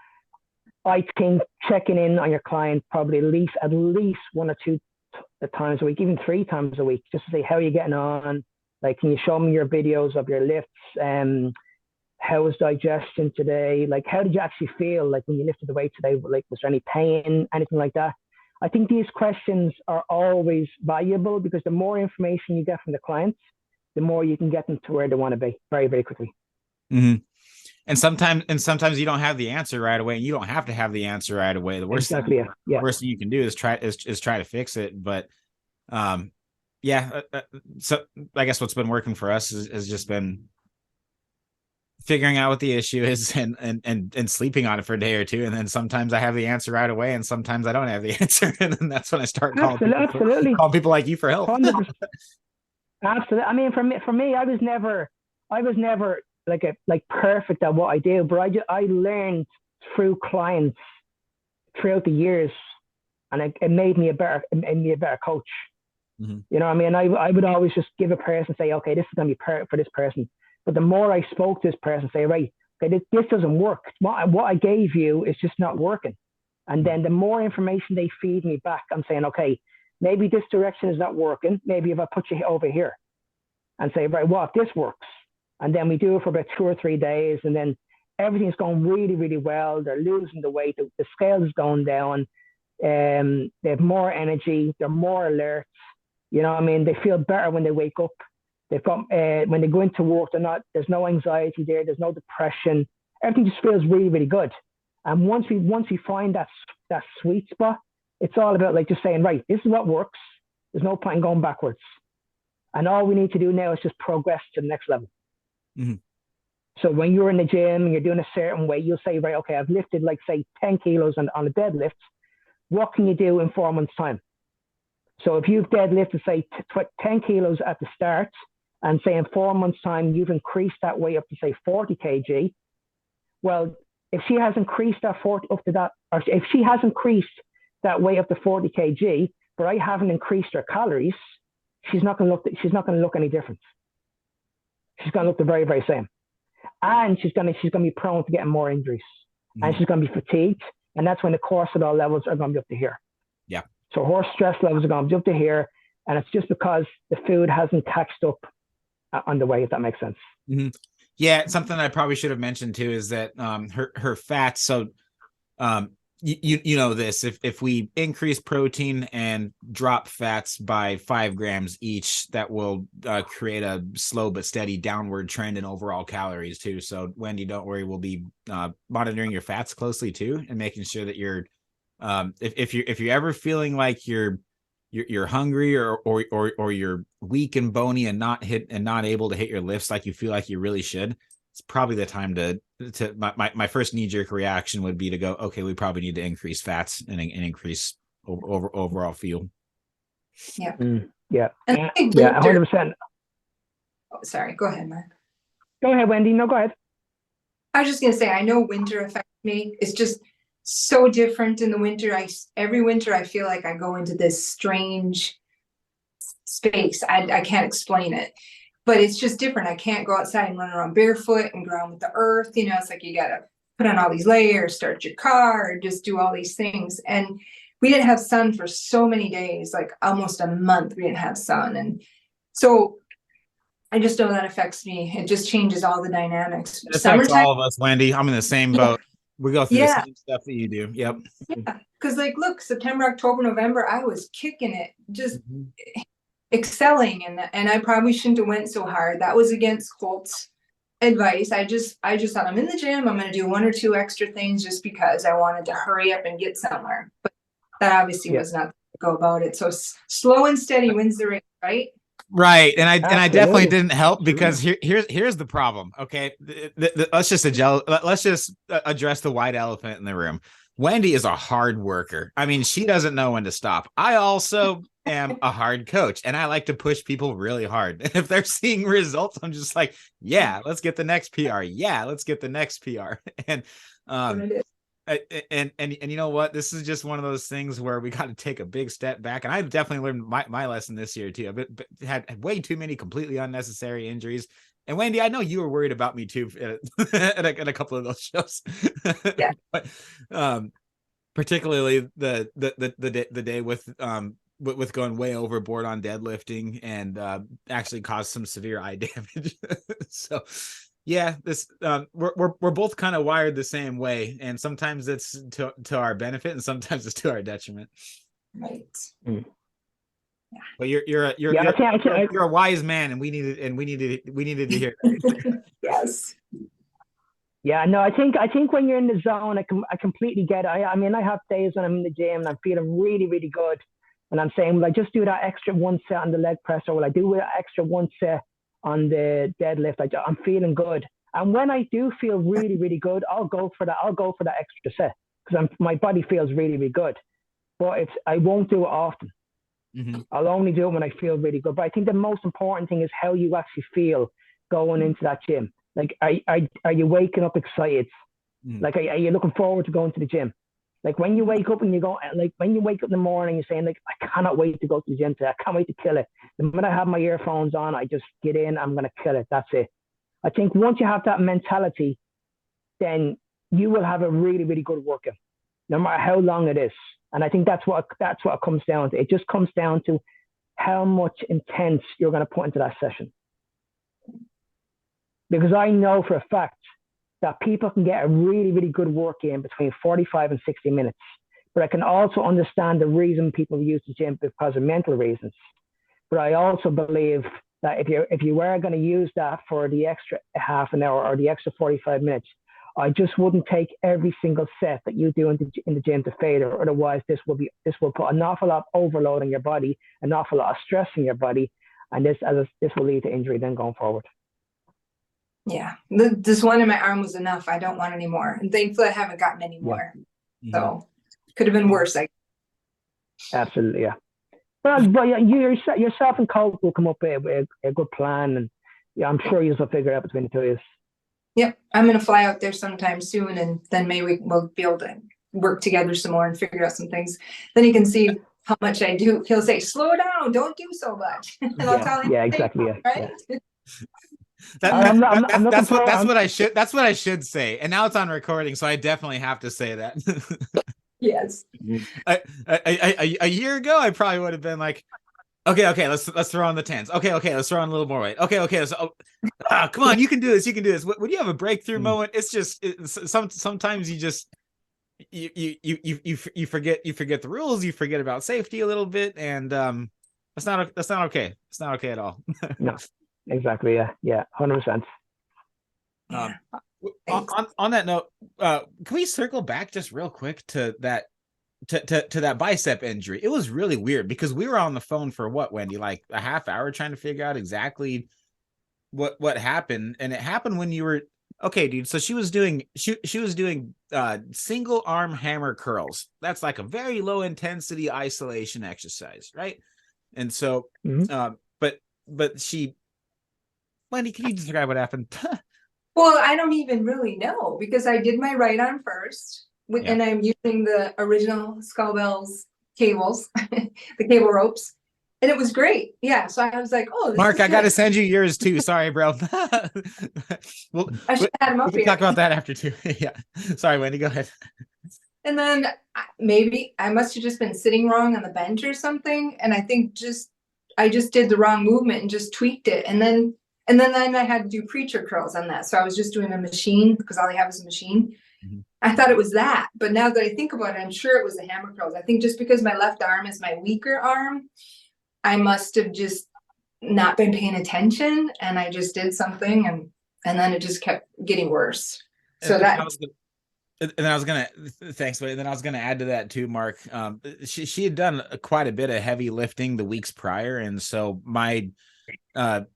Speaker 1: I think checking in on your client probably at least 1 or 2 times a week, even 3 times a week, just to say, how are you getting on? Like, can you show me your videos of your lifts? How was digestion today? Like, how did you actually feel like when you lifted the weight today? Like, was there any pain, anything like that? I think these questions are always valuable, because the more information you get from the clients, the more you can get them to where they want to be very, very quickly.
Speaker 3: Mm-hmm. And sometimes you don't have the answer right away, and you don't have to have the answer right away. The worst thing you can do is try to fix it. But so I guess what's been working for us has just been figuring out what the issue is and sleeping on it for a day or 2. And then sometimes I have the answer right away, and sometimes I don't have the answer. And then that's when I start calling people like you for help.
Speaker 1: 100%. Absolutely. I mean, for me, I was never like perfect at what I do, but I learned through clients throughout the years, and it made me a better coach.
Speaker 3: Mm-hmm.
Speaker 1: You know what I mean? I would always just give a person, say, okay, this is going to be perfect for this person. But the more I spoke to this person, say, right, okay, this doesn't work. What I gave you is just not working. And then the more information they feed me back, I'm saying, okay, maybe this direction is not working. Maybe if I put you over here and say, right, well, if this works. And then we do it for about 2 or 3 days. And then everything's going really, really well. They're losing the weight. The scale is going down. They have more energy. They're more alert. You know what I mean? They feel better when they wake up. They've got, when they go into work, there's no anxiety there. There's no depression. Everything just feels really, really good. And once we find that sweet spot, it's all about like just saying, right, this is what works. There's no point in going backwards. And all we need to do now is just progress to the next level.
Speaker 3: Mm-hmm.
Speaker 1: So when you're in the gym and you're doing a certain way, you'll say, right, okay, I've lifted like say 10 kilos on a deadlift. What can you do in 4 months' time? So if you've deadlifted say 10 kilos at the start, and say in 4 months' time, you've increased that weight up to say 40 kg. Well, if she has increased that 40 up to that, or if she has increased that weight up to 40 kg, but I haven't increased her calories, she's not going to look any different. She's going to look the very, very same. And she's going to be prone to getting more injuries. Mm-hmm. And she's going to be fatigued. And that's when the cortisol levels are going to be up to here.
Speaker 3: Yeah.
Speaker 1: So her stress levels are going to be up to here. And it's just because the food hasn't catched up on the way, if that makes sense.
Speaker 3: Mm-hmm. Yeah, something I probably should have mentioned too is that her fats. So you know this, if we increase protein and drop fats by 5 grams each, that will create a slow but steady downward trend in overall calories too. So Wendy, don't worry, we'll be monitoring your fats closely too, and making sure that you're if you're ever feeling like you're hungry or you're weak and bony and not able to hit your lifts like you feel like you really should, it's probably the time to my first knee-jerk reaction would be to go, okay, we probably need to increase fats and increase overall fuel.
Speaker 2: Yeah.
Speaker 1: Yeah.
Speaker 2: And
Speaker 1: yeah, 100%.
Speaker 2: Oh, sorry, go ahead, Mark.
Speaker 1: Go ahead, Wendy. No, go ahead.
Speaker 2: I was just gonna say, I know winter affects me. It's just so different in the winter. Every winter I feel like I go into this strange space. I can't explain it, but it's just different. I can't go outside and run around barefoot and ground with the earth. You know, it's like you gotta put on all these layers, start your car, just do all these things. And we didn't have sun for so many days, like almost a month we didn't have sun. And so I just know that affects me. It just changes all the dynamics.
Speaker 3: It affects all of us, Wendy. I'm in the same boat. Yeah. We go through the same stuff that you do. Yep.
Speaker 2: Yeah. Because like, look, September, October, November, I was kicking it, just excelling. And I probably shouldn't have went so hard. That was against Colt's advice. I just thought, I'm in the gym. I'm going to do 1 or 2 extra things just because I wanted to hurry up and get somewhere. But that obviously was not to go about it. So slow and steady wins the race, right?
Speaker 3: Right. And I definitely didn't help, because here's the problem. Okay. Let's just address the white elephant in the room. Wendy is a hard worker. I mean, she doesn't know when to stop. I also am a hard coach, and I like to push people really hard. And if they're seeing results, I'm just like, yeah, let's get the next PR. Yeah, let's get the next PR. And and you know what? This is just one of those things where we got to take a big step back. And I've definitely learned my lesson this year too. I've had way too many completely unnecessary injuries. And Wendy, I know you were worried about me too at a couple of those shows.
Speaker 2: Yeah.
Speaker 3: But particularly the day with going way overboard on deadlifting and actually caused some severe eye damage. So yeah, this we're both kind of wired the same way, and sometimes it's to our benefit, and sometimes it's to our detriment.
Speaker 2: Right.
Speaker 1: Mm.
Speaker 2: Yeah.
Speaker 3: But you're a wise man, and we needed to hear that.
Speaker 2: Yes.
Speaker 1: Yeah, no, I think when you're in the zone, I completely get it. I mean, I have days when I'm in the gym and I'm feeling really, really good, and I'm saying, will I just do that extra 1 set on the leg press, or will I do that extra 1 set on the deadlift? I'm feeling good, and when I do feel really, really good, I'll go for that extra set, because my body feels really, really good. But I won't do it often.
Speaker 3: Mm-hmm.
Speaker 1: I'll only do it when I feel really good. But I think the most important thing is how you actually feel going into that gym. Like, are you waking up excited? Like, are you looking forward to going to the gym? Like, when you wake up and you go, like, when you wake up in the morning, you're saying, like, I cannot wait to go to the gym today. I can't wait to kill it. The minute I have my earphones on, I just get in, I'm going to kill it. That's it. I think once you have that mentality, then you will have a really, really good workout, no matter how long it is. And I think that's what it comes down to. It just comes down to how much intense you're going to put into that session. Because I know for a fact that people can get a really, really good work in between 45 and 60 minutes. But I can also understand the reason people use the gym because of mental reasons. But I also believe that if you were going to use that for the extra half an hour or the extra 45 minutes, I just wouldn't take every single set that you do in the gym to failure. Otherwise, this will put an awful lot of overload on your body, an awful lot of stress in your body, and this will lead to injury then going forward.
Speaker 2: Yeah, this one in my arm was enough. I don't want any more, and thankfully I haven't gotten any more. Yeah. So could have been worse.
Speaker 1: Absolutely, yeah. But yourself and Colt will come up with a good plan, and yeah, I'm sure you'll figure it out between the two of you.
Speaker 2: Yep, I'm gonna fly out there sometime soon, and then maybe we'll be able to work together some more and figure out some things. Then he can see how much I do. He'll say, "Slow down, don't do so much," and I'll tell him,
Speaker 1: exactly,
Speaker 2: right?
Speaker 1: Yeah.
Speaker 3: That's what I should say. And now it's on recording, so I definitely have to say that.
Speaker 2: Yes.
Speaker 3: A year ago, I probably would have been like, okay, let's throw on the tens. Okay, let's throw on a little more weight. Okay, so come on, you can do this. When you have a breakthrough moment, it's just sometimes you just you forget the rules, you forget about safety a little bit, and that's not okay. It's not okay at all.
Speaker 1: No. Exactly. Yeah. 100%.
Speaker 3: On that note, can we circle back just real quick to that bicep injury? It was really weird because we were on the phone for what, Wendy, like a half hour trying to figure out exactly what happened, and it happened when you were okay, dude. So she was doing single arm hammer curls. That's like a very low intensity isolation exercise, right? And so, but she. Wendy, can you describe what happened?
Speaker 2: Well, I don't even really know because I did my right arm first, and I'm using the original Skullbellz cables, the cable ropes, and it was great. Yeah, so I was like, "Oh,
Speaker 3: Mark, I got to send you yours too." Sorry, bro. Well,
Speaker 2: I should have had them up here.
Speaker 3: Talk about that after too. Yeah. Sorry, Wendy. Go ahead.
Speaker 2: And then maybe I must have just been sitting wrong on the bench or something, and I think I just did the wrong movement and just tweaked it, and then I had to do preacher curls on that. So I was just doing a machine because all I have is a machine. I thought it was that, but now that I think about it, I'm sure it was the hammer curls. I think just because my left arm is my weaker arm, I must have just not been paying attention, and I just did something, and then it just kept getting worse. So
Speaker 3: thanks, but then I was gonna add to that too, Mark. She had done quite a bit of heavy lifting the weeks prior, and so my kind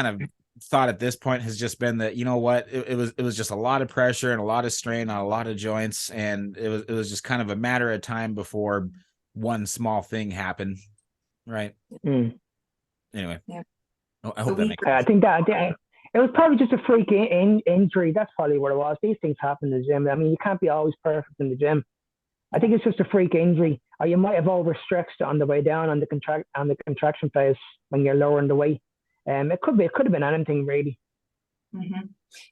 Speaker 3: of thought at this point has just been that, you know what, it was just a lot of pressure and a lot of strain on a lot of joints, and it was just kind of a matter of time before one small thing happened, right? Anyway,
Speaker 2: yeah.
Speaker 3: I hope that makes sense.
Speaker 1: I think that it was probably just a freak injury. That's probably what it was. These things happen in the gym. I mean, you can't be always perfect in the gym. I think it's just a freak injury, or you might have overstretched on the way down on the contraction phase when you're lowering the weight. It could have been anything really.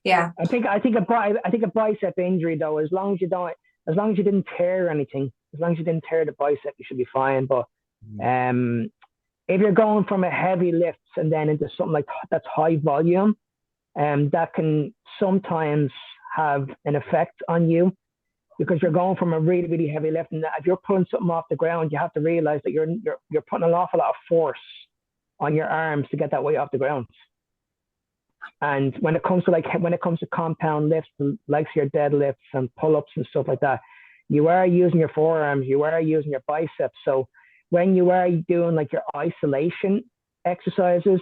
Speaker 2: Yeah.
Speaker 1: I think a bicep injury though, as long as you didn't tear anything, as long as you didn't tear the bicep, you should be fine. But if you're going from a heavy lift and then into something like that's high volume, that can sometimes have an effect on you, because you're going from a really, really heavy lift, and if you're pulling something off the ground, you have to realize that you're putting an awful lot of force on your arms to get that weight off the ground. And when it comes to compound lifts, like your deadlifts and pull-ups and stuff like that, you are using your forearms, you are using your biceps. So when you are doing like your isolation exercises,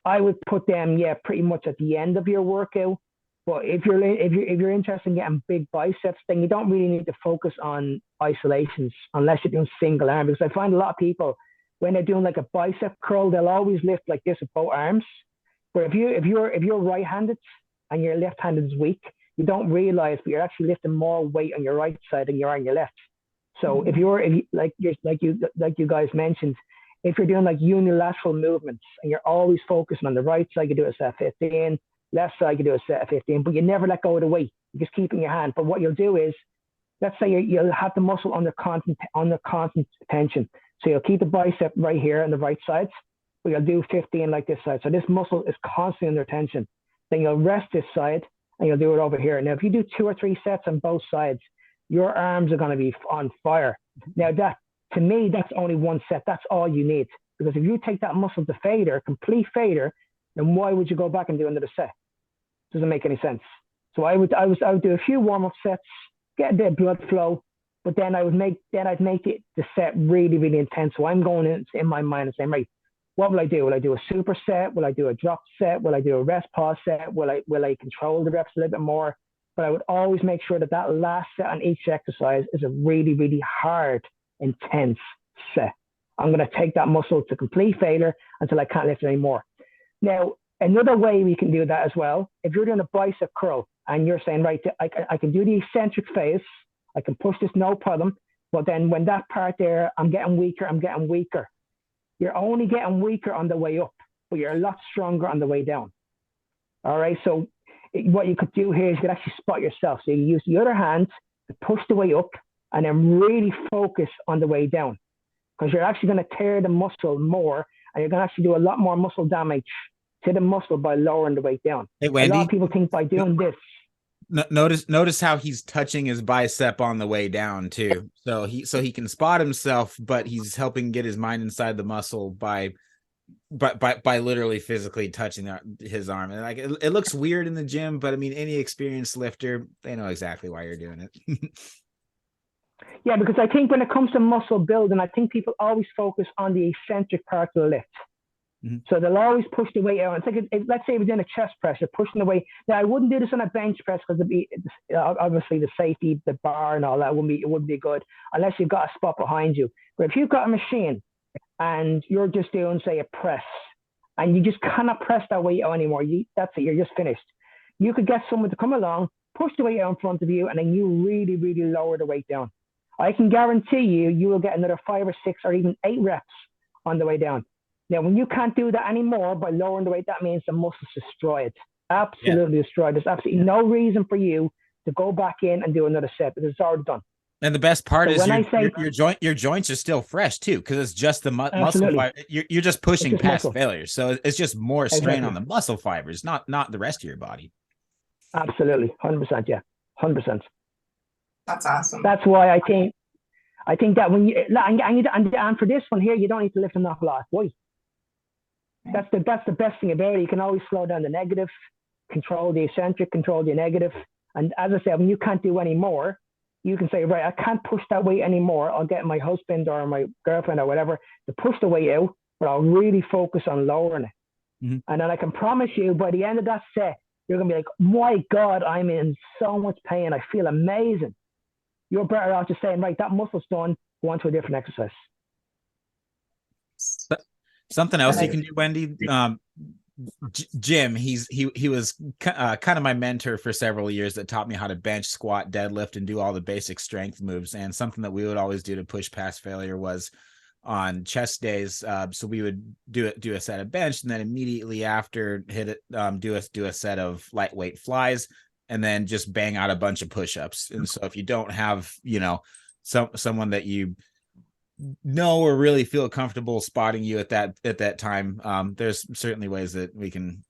Speaker 1: I would put them pretty much at the end of your workout. But if you're interested in getting big biceps, then you don't really need to focus on isolations unless you're doing single arm. Because I find a lot of people, when they're doing like a bicep curl, they'll always lift like this with both arms. But if you're right-handed and your left-handed is weak, you don't realize, but you're actually lifting more weight on your right side than you are on your left. So if you like you guys mentioned, if you're doing like unilateral movements and you're always focusing on the right side, you do a set of 15, left side, you do a set of 15, but you never let go of the weight. You just keep in your hand. But what you'll do is, let's say you'll have the muscle under constant tension. So you'll keep the bicep right here on the right side, but you'll do 15 like this side. So this muscle is constantly under tension. Then you'll rest this side and you'll do it over here. Now, if you do 2 or 3 sets on both sides, your arms are going to be on fire. Now, that, to me, that's only 1 set. That's all you need. Because if you take that muscle to failure, complete failure, then why would you go back and do another set? Doesn't make any sense. So I would do a few warm-up sets, get a bit of blood flow, but then I'd make the set really, really intense. So I'm going in my mind and saying, right, what will I do? Will I do a super set? Will I do a drop set? Will I do a rest pause set? Will I control the reps a little bit more? But I would always make sure that last set on each exercise is a really, really hard, intense set. I'm going to take that muscle to complete failure until I can't lift it anymore. Now, another way we can do that as well, if you're doing a bicep curl and you're saying, right, I can do the eccentric phase, I can push this no problem, but then when that part there, I'm getting weaker. You're only getting weaker on the way up, but you're a lot stronger on the way down. All right, so what you could do here is you could actually spot yourself. So you use the other hand to push the way up and then really focus on the way down, because you're actually going to tear the muscle more and you're going to actually do a lot more muscle damage to the muscle by lowering the weight down.
Speaker 3: Hey, Wendy,
Speaker 1: a lot of people think by doing this.
Speaker 3: Notice how he's touching his bicep on the way down too. So he can spot himself, but he's helping get his mind inside the muscle by literally physically touching his arm. And like it looks weird in the gym, but I mean, any experienced lifter, they know exactly why you're doing it.
Speaker 1: Yeah, because I think when it comes to muscle building, I think people always focus on the eccentric part of the lift. Mm-hmm. So they'll always push the weight out. It's like, let's say we're doing a chest press, you're pushing the weight. Now, I wouldn't do this on a bench press because it'd be obviously the safety, the bar and all that wouldn't be good unless you've got a spot behind you. But if you've got a machine and you're just doing, say, a press, and you just cannot press that weight out anymore, that's it, you're just finished. You could get someone to come along, push the weight out in front of you, and then you really, really lower the weight down. I can guarantee you will get another 5 or 6 or even 8 reps on the way down. Now, when you can't do that anymore by lowering the weight, that means the muscle's destroyed. Absolutely destroyed. There's absolutely no reason for you to go back in and do another set because it's already done.
Speaker 3: And the best part is your joints are still fresh too, because it's just the muscle fiber. You're just pushing past muscle failure. So it's just more strain on the muscle fibers, not the rest of your body.
Speaker 1: Absolutely. 100%. Yeah. 100%.
Speaker 2: That's awesome.
Speaker 1: That's why I think that when and for this one here, you don't need to lift an awful lot. Why? That's the best thing about it. You can always slow down the negative, control the eccentric, control the negative. And as I said, when you can't do any more, you can say, right, I can't push that weight anymore. I'll get my husband or my girlfriend or whatever to push the weight out, but I'll really focus on lowering it. Mm-hmm. And then I can promise you by the end of that set, you're going to be like, my God, I'm in so much pain. I feel amazing. You're better off just saying, right, that muscle's done, go on to a different exercise.
Speaker 3: Something else you can do, Wendy. Jim, he was kind of my mentor for several years that taught me how to bench, squat, deadlift, and do all the basic strength moves. And something that we would always do to push past failure was on chest days. So we would do a set of bench, and then immediately after hit it, do a set of lightweight flies, and then just bang out a bunch of push-ups. And so if you don't have, someone that you know or really feel comfortable spotting you at that time, there's certainly ways that we can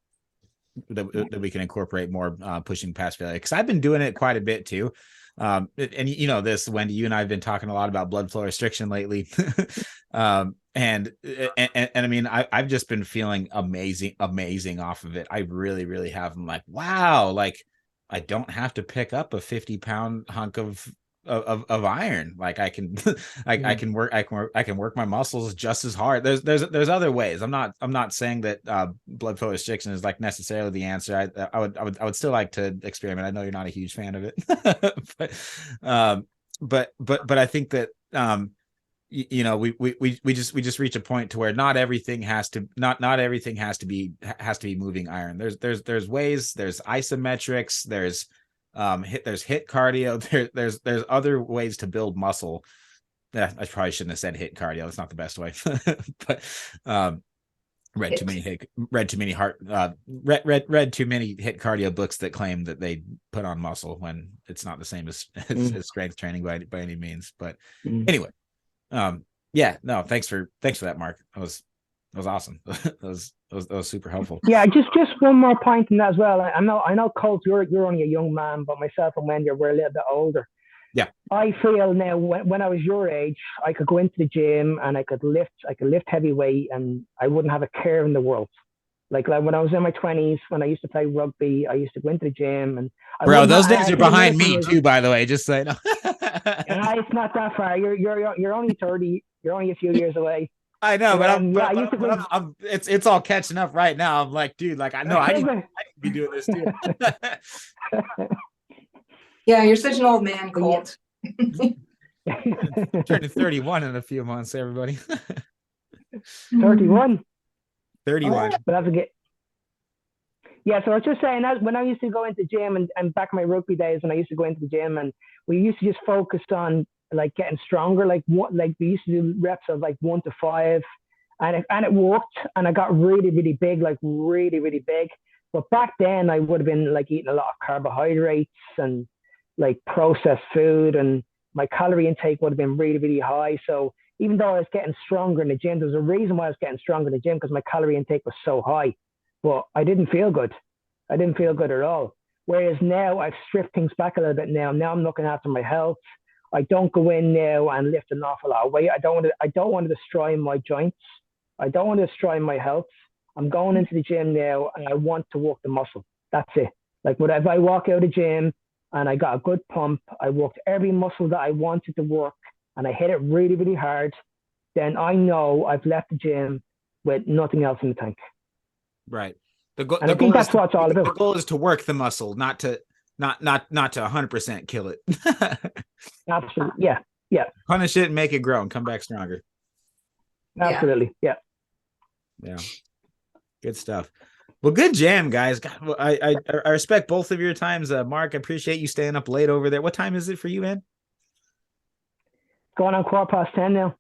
Speaker 3: incorporate more pushing past failure, because I've been doing it quite a bit too. And this, Wendy, you and I have been talking a lot about blood flow restriction lately. And I mean, I've just been feeling amazing off of it. I really, really have. I'm like, wow, like I don't have to pick up a 50-pound hunk of iron. Like I can I can work my muscles just as hard. There's other ways. I'm not saying that blood flow restriction is like necessarily the answer. I would still like to experiment. I know you're not a huge fan of it. but I think that we just reach a point to where not everything has to be moving iron. There's ways, there's isometrics, there's hit cardio, there's other ways to build muscle. Yeah, I probably shouldn't have said hit cardio. That's not the best way. But read too many hit cardio books that claim that they put on muscle when it's not the same as strength training by any means. But anyway, no, thanks for that, Mark. That was awesome. that was super helpful.
Speaker 1: Yeah, just one more point in that as well. I know Colt, you're only a young man, but myself and Wendy, we're a little bit older.
Speaker 3: Yeah,
Speaker 1: I feel now when I was your age, I could go into the gym and I could lift heavy weight and I wouldn't have a care in the world. Like when I was in my 20s, when I used to play rugby, I used to go into the gym and
Speaker 3: bro, those days are behind me too, by the way, just so you know.
Speaker 1: It's not that far. You're only 30. You're only a few years away.
Speaker 3: I know, but it's all catching up right now. I'm like, dude, like I know I need to be doing this too.
Speaker 2: Yeah, you're such an old man, Colt.
Speaker 3: Turning 31 in a few months, everybody.
Speaker 1: 31.
Speaker 3: 31.
Speaker 1: But that's a good. Yeah, so I was just saying that when I used to go into the gym and back in my rugby days when I used to go into the gym and we used to just focus on like getting stronger, like we used to do reps of like 1 to 5 and it worked and I got really, really big, like really, really big. But back then I would have been like eating a lot of carbohydrates and like processed food and my calorie intake would have been really, really high. So even though I was getting stronger in the gym, there's a reason why I was getting stronger in the gym because my calorie intake was so high, but I didn't feel good. I didn't feel good at all. Whereas now I've stripped things back a little bit now. Now I'm looking after my health. I don't go in now and lift an awful lot of weight. I don't want to destroy my joints. I don't want to destroy my health. I'm going into the gym now and I want to work the muscle. That's it. Like if I walk out of the gym and I got a good pump, I worked every muscle that I wanted to work and I hit it really, really hard, then I know I've left the gym with nothing else in the tank.
Speaker 3: Right.
Speaker 1: I think that's what it's all about.
Speaker 3: The goal is to work the muscle, not to 100% kill it.
Speaker 1: Absolutely. Yeah.
Speaker 3: Punish it and make it grow and come back stronger.
Speaker 1: Absolutely. Yeah.
Speaker 3: Good stuff. Well, good jam, guys. God, I respect both of your times. Mark, I appreciate you staying up late over there. What time is it for you, man?
Speaker 1: Going on 10:15 now.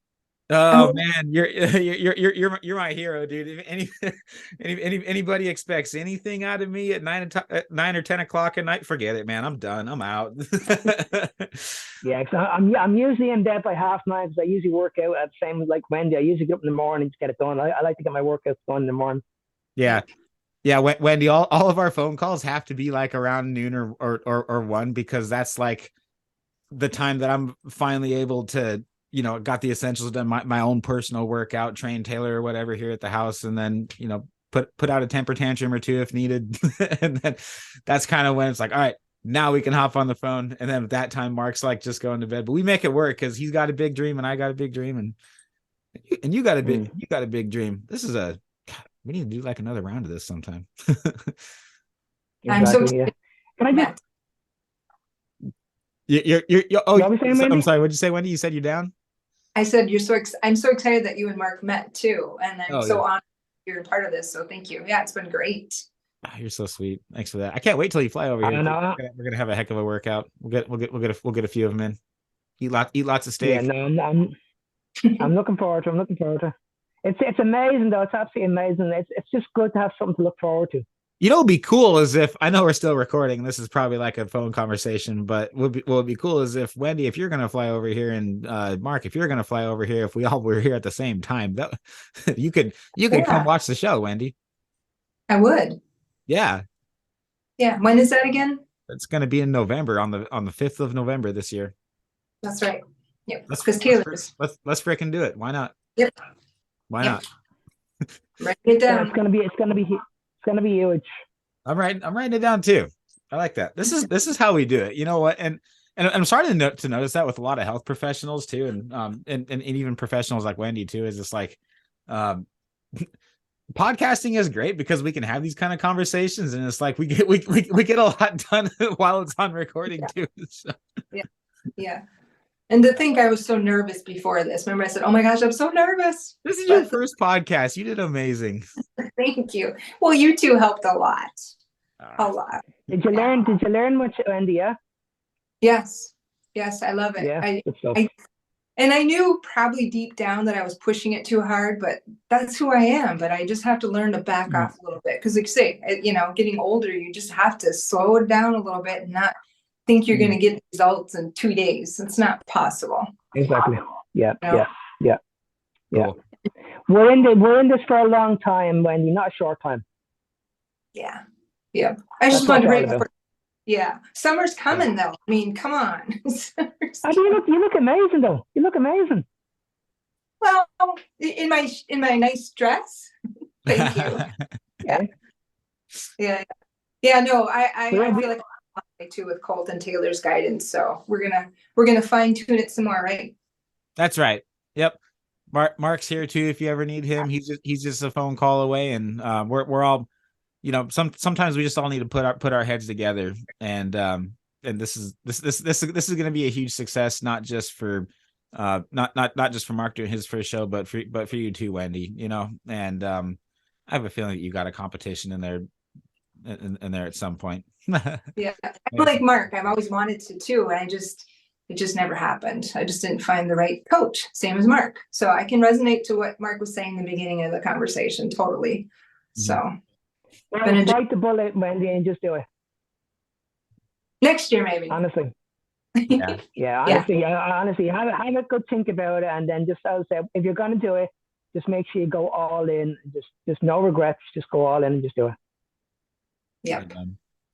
Speaker 3: Oh man, you're my hero, dude. If anybody expects anything out of me at 9 or 10 o'clock at night, forget it, man. I'm done. I'm out.
Speaker 1: Yeah, I'm usually in bed by 9:30 because I usually work out at the same like Wendy. I usually get up in the morning to get it done. I like to get my workouts done in the morning.
Speaker 3: Yeah. Wendy, all of our phone calls have to be like around noon or 1 because that's like the time that I'm finally able to, got the essentials done, my own personal workout, train Taylor or whatever here at the house, and then, put out a temper tantrum or 2 if needed. And then that's kind of when it's like, all right, now we can hop on the phone. And then at that time, Mark's like just going to bed, but we make it work because he's got a big dream and I got a big dream and you got a big dream. We need to do like another round of this sometime.
Speaker 2: I'm so excited.
Speaker 1: Can I just
Speaker 3: I'm sorry. What'd you say, Wendy? You said you're down?
Speaker 2: I said I'm so excited that you and Mark met too, and I'm honored you're part of this. So thank you. Yeah, it's been great.
Speaker 3: Oh, you're so sweet. Thanks for that. I can't wait till you fly over here. We're gonna have a heck of a workout. We'll get a few of them in. Eat lots of steak.
Speaker 1: Yeah, no, I'm looking forward to. It's amazing though. It's absolutely amazing. It's just good to have something to look forward to.
Speaker 3: What'd be cool is if I know we're still recording. This is probably like a phone conversation, but what'd be cool is if Wendy, if you're gonna fly over here, and Mark, if you're gonna fly over here, if we all were here at the same time, that you could come watch the show, Wendy.
Speaker 2: I would.
Speaker 3: Yeah.
Speaker 2: Yeah. When is that again?
Speaker 3: It's gonna be in November on the 5th of November this year.
Speaker 2: That's right. Yep. Because Taylor's.
Speaker 3: Let's freaking do it. Why not?
Speaker 2: Yep.
Speaker 3: Why not?
Speaker 2: Write it down.
Speaker 1: It's gonna be huge. I'm
Speaker 3: writing it down too. I like that. This is how we do it. You know what? And I'm starting to notice that with a lot of health professionals too, and even professionals like Wendy too. Is just like, podcasting is great because we can have these kind of conversations, and it's like we get a lot done while it's on recording too. So.
Speaker 2: Yeah. And to think I was so nervous before this. Remember I said, oh my gosh, I'm so nervous.
Speaker 3: This is your first podcast. You did amazing.
Speaker 2: Thank you. Well, you two helped a lot. A lot.
Speaker 1: Did you learn much, Wendy? Yeah.
Speaker 2: Yes. Yes, I love it.
Speaker 1: Yeah.
Speaker 2: And I knew probably deep down that I was pushing it too hard, but that's who I am. But I just have to learn to back off a little bit. Because like you say, you know, getting older, you just have to slow it down a little bit and not think you're going to get results in 2 days. It's not possible.
Speaker 1: Exactly. Yeah.
Speaker 2: You know?
Speaker 1: Yeah.
Speaker 3: Cool.
Speaker 1: We're in this for a long time, Wendy, not a short time.
Speaker 2: Yeah. Yeah. I just wanted to bring up. Yeah. Summer's coming though. I mean, come on.
Speaker 1: You look amazing though. You look amazing.
Speaker 2: Well, in my nice dress. Thank you. Yeah. Yeah. Yeah. No, I feel like I'm too with Colt and Taylor's guidance. So we're gonna fine tune it some more, right?
Speaker 3: That's right. Yep. Mark's here too. If you ever need him, he's just a phone call away, and we're all, you know, sometimes we just all need to put our heads together, and this is going to be a huge success, not just for not just for Mark doing his first show, but for you too, Wendy, you know, and I have a feeling that you got a competition in there at some point.
Speaker 2: Yeah, I'm like Mark. I've always wanted to too, and it just never happened. I just didn't find the right coach, same as Mark. So I can resonate to what Mark was saying in the beginning of the conversation, totally. So
Speaker 1: bite the bullet, Wendy, and just do it.
Speaker 2: Next year, maybe.
Speaker 1: Honestly. Yeah. Honestly, have a good think about it, and then just, as I said, if you're gonna do it, just make sure you go all in. Just no regrets. Just go all in and just do it.
Speaker 2: Yeah.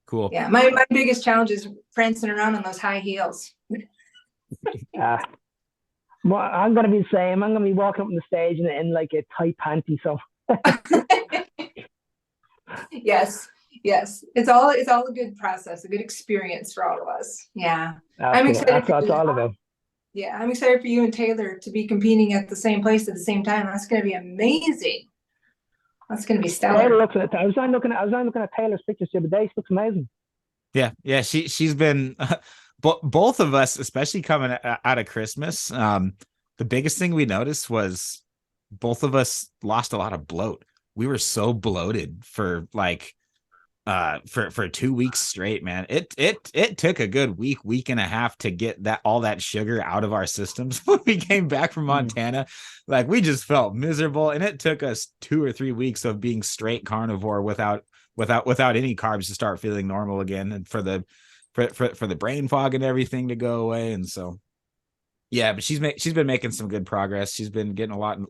Speaker 3: Cool.
Speaker 2: Yeah. My biggest challenge is prancing around on those high heels.
Speaker 1: Well, I'm gonna be the same. I'm gonna be walking up on the stage in like a tight panty. So.
Speaker 2: Yes. It's all a good process, a good experience for all of us. Yeah. I'm excited.
Speaker 1: That's all of it.
Speaker 2: Yeah, I'm excited for you and Taylor to be competing at the same place at the same time. That's going to be amazing. That's going to be stellar.
Speaker 1: I was looking at Taylor's pictures the other day. She looks amazing.
Speaker 3: Yeah. She's been. Both of us, especially coming out of Christmas, the biggest thing we noticed was both of us lost a lot of bloat. We were so bloated for like for 2 weeks straight, man. It took a good week and a half to get all that sugar out of our systems. When we came back from Montana, like we just felt miserable, and it took us 2 or 3 weeks of being straight carnivore without any carbs to start feeling normal again, and for the brain fog and everything to go away. And so yeah, but she's been making some good progress. She's been getting a lot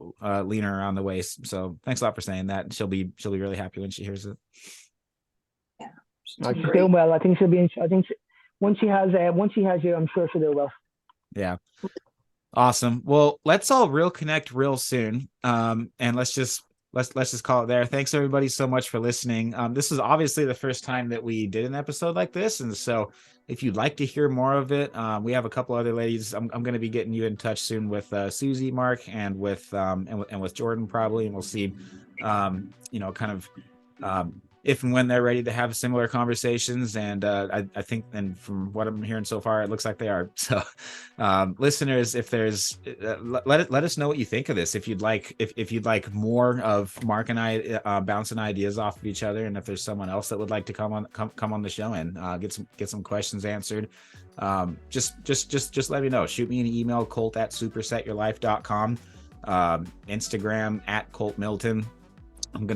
Speaker 3: leaner around the waist. So thanks a lot for saying that. She'll be really happy when she hears it.
Speaker 2: Yeah,
Speaker 1: she's doing well. I think she'll be. Once she has you, I'm sure she'll do well.
Speaker 3: Yeah, awesome. Well, let's all connect real soon. And let's just call it there. Thanks everybody so much for listening. This is obviously the first time that we did an episode like this, and so if you'd like to hear more of it, we have a couple other ladies. I'm going to be getting you in touch soon with Susie, Mark, and with Jordan probably, and we'll see, kind of if and when they're ready to have similar conversations. And I think, and from what I'm hearing so far, it looks like they are. So listeners, if there's let us know what you think of this. If you'd like more of Mark and I bouncing ideas off of each other, and if there's someone else that would like to come on the show and get some questions answered, just let me know. Shoot me an email, colt@supersetyourlife.com, Instagram @ColtMilton. I'm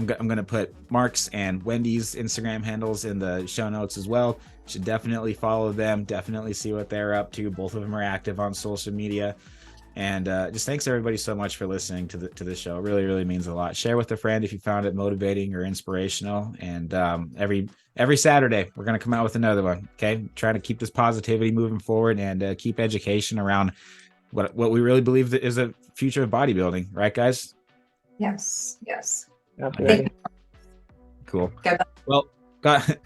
Speaker 3: gonna put Mark's and Wendy's Instagram handles in the show notes as well. You should definitely follow them. Definitely see what they're up to. Both of them are active on social media. And just thanks everybody so much for listening to this show. It really means a lot. Share with a friend if you found it motivating or inspirational. And every Saturday we're gonna come out with another one. Okay, trying to keep this positivity moving forward and keep education around what we really believe is a future of bodybuilding. Right, guys?
Speaker 2: Yes.
Speaker 1: Absolutely.
Speaker 3: Cool. Well, God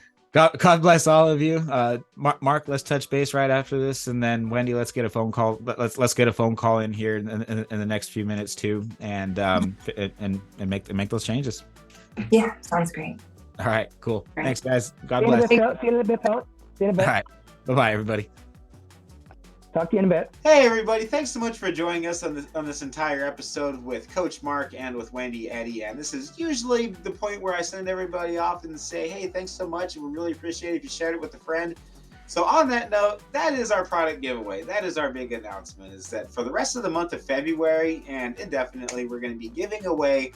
Speaker 3: bless all of you. Mark, let's touch base right after this, and then Wendy, let's get a phone call. Let's get a phone call in here in the next few minutes too, and make those changes.
Speaker 2: Yeah, sounds great.
Speaker 3: All right, cool.
Speaker 2: Right.
Speaker 3: Thanks, guys. God bless.
Speaker 1: See you in a bit, Pelt. See you in a bit.
Speaker 3: All right. Bye-bye, everybody.
Speaker 1: Talk to you in a bit.
Speaker 3: Hey everybody, thanks so much for joining us on this entire episode with Coach Mark and with Wendy Eddy. And this is usually the point where I send everybody off and say, hey, thanks so much. We really appreciate it if you shared it with a friend. So on that note, that is our product giveaway. That is our big announcement, is that for the rest of the month of February and indefinitely, we're going to be giving away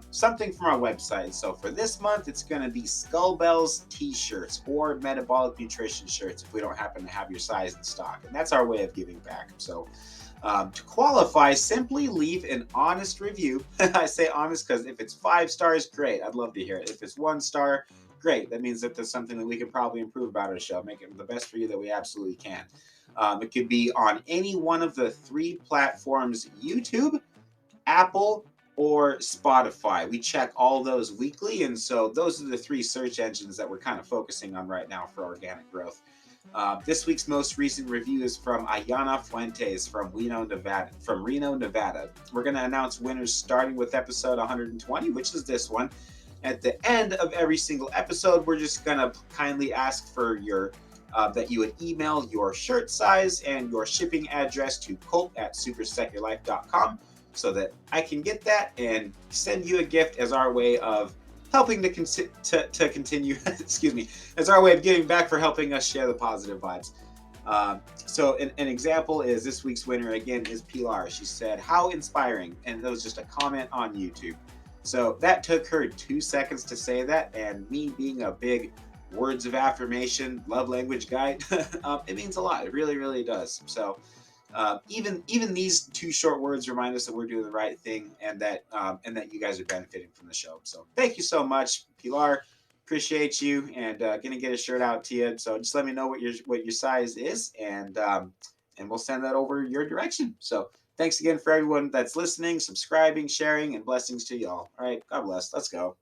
Speaker 3: something from our website. So for this month, it's going to be Skullbellz t-shirts or metabolic nutrition shirts if we don't happen to have your size in stock. And that's our way of giving back. So to qualify, simply leave an honest review. I say honest because if it's 5 stars, great. I'd love to hear it. If it's 1 star, great. That means that there's something that we could probably improve about our show, make it the best for you that we absolutely can. It could be on any one of the 3 platforms, YouTube, Apple, or Spotify. We check all those weekly, and so those are the 3 search engines that we're kind of focusing on right now for organic growth. This week's most recent review is from Ayana Fuentes from Reno, Nevada. We're going to announce winners starting with episode 120, which is this one. At the end of every single episode, we're just going to kindly ask for your that you would email your shirt size and your shipping address to colt@supersetyourlife.com. so that I can get that and send you a gift as our way of helping to continue, excuse me, as our way of giving back for helping us share the positive vibes. So an example is this week's winner, again, is Pilar. She said, how inspiring. And that was just a comment on YouTube. So that took her 2 seconds to say that. And me being a big words of affirmation, love language guy, it means a lot. It really, really does. So even these 2 short words remind us that we're doing the right thing and that you guys are benefiting from the show. So thank you so much, Pilar. Appreciate you, and gonna get a shirt out to you. So just let me know what your size is, and we'll send that over your direction. So thanks again for everyone that's listening, subscribing, sharing, and blessings to y'all. All right, God bless. Let's go.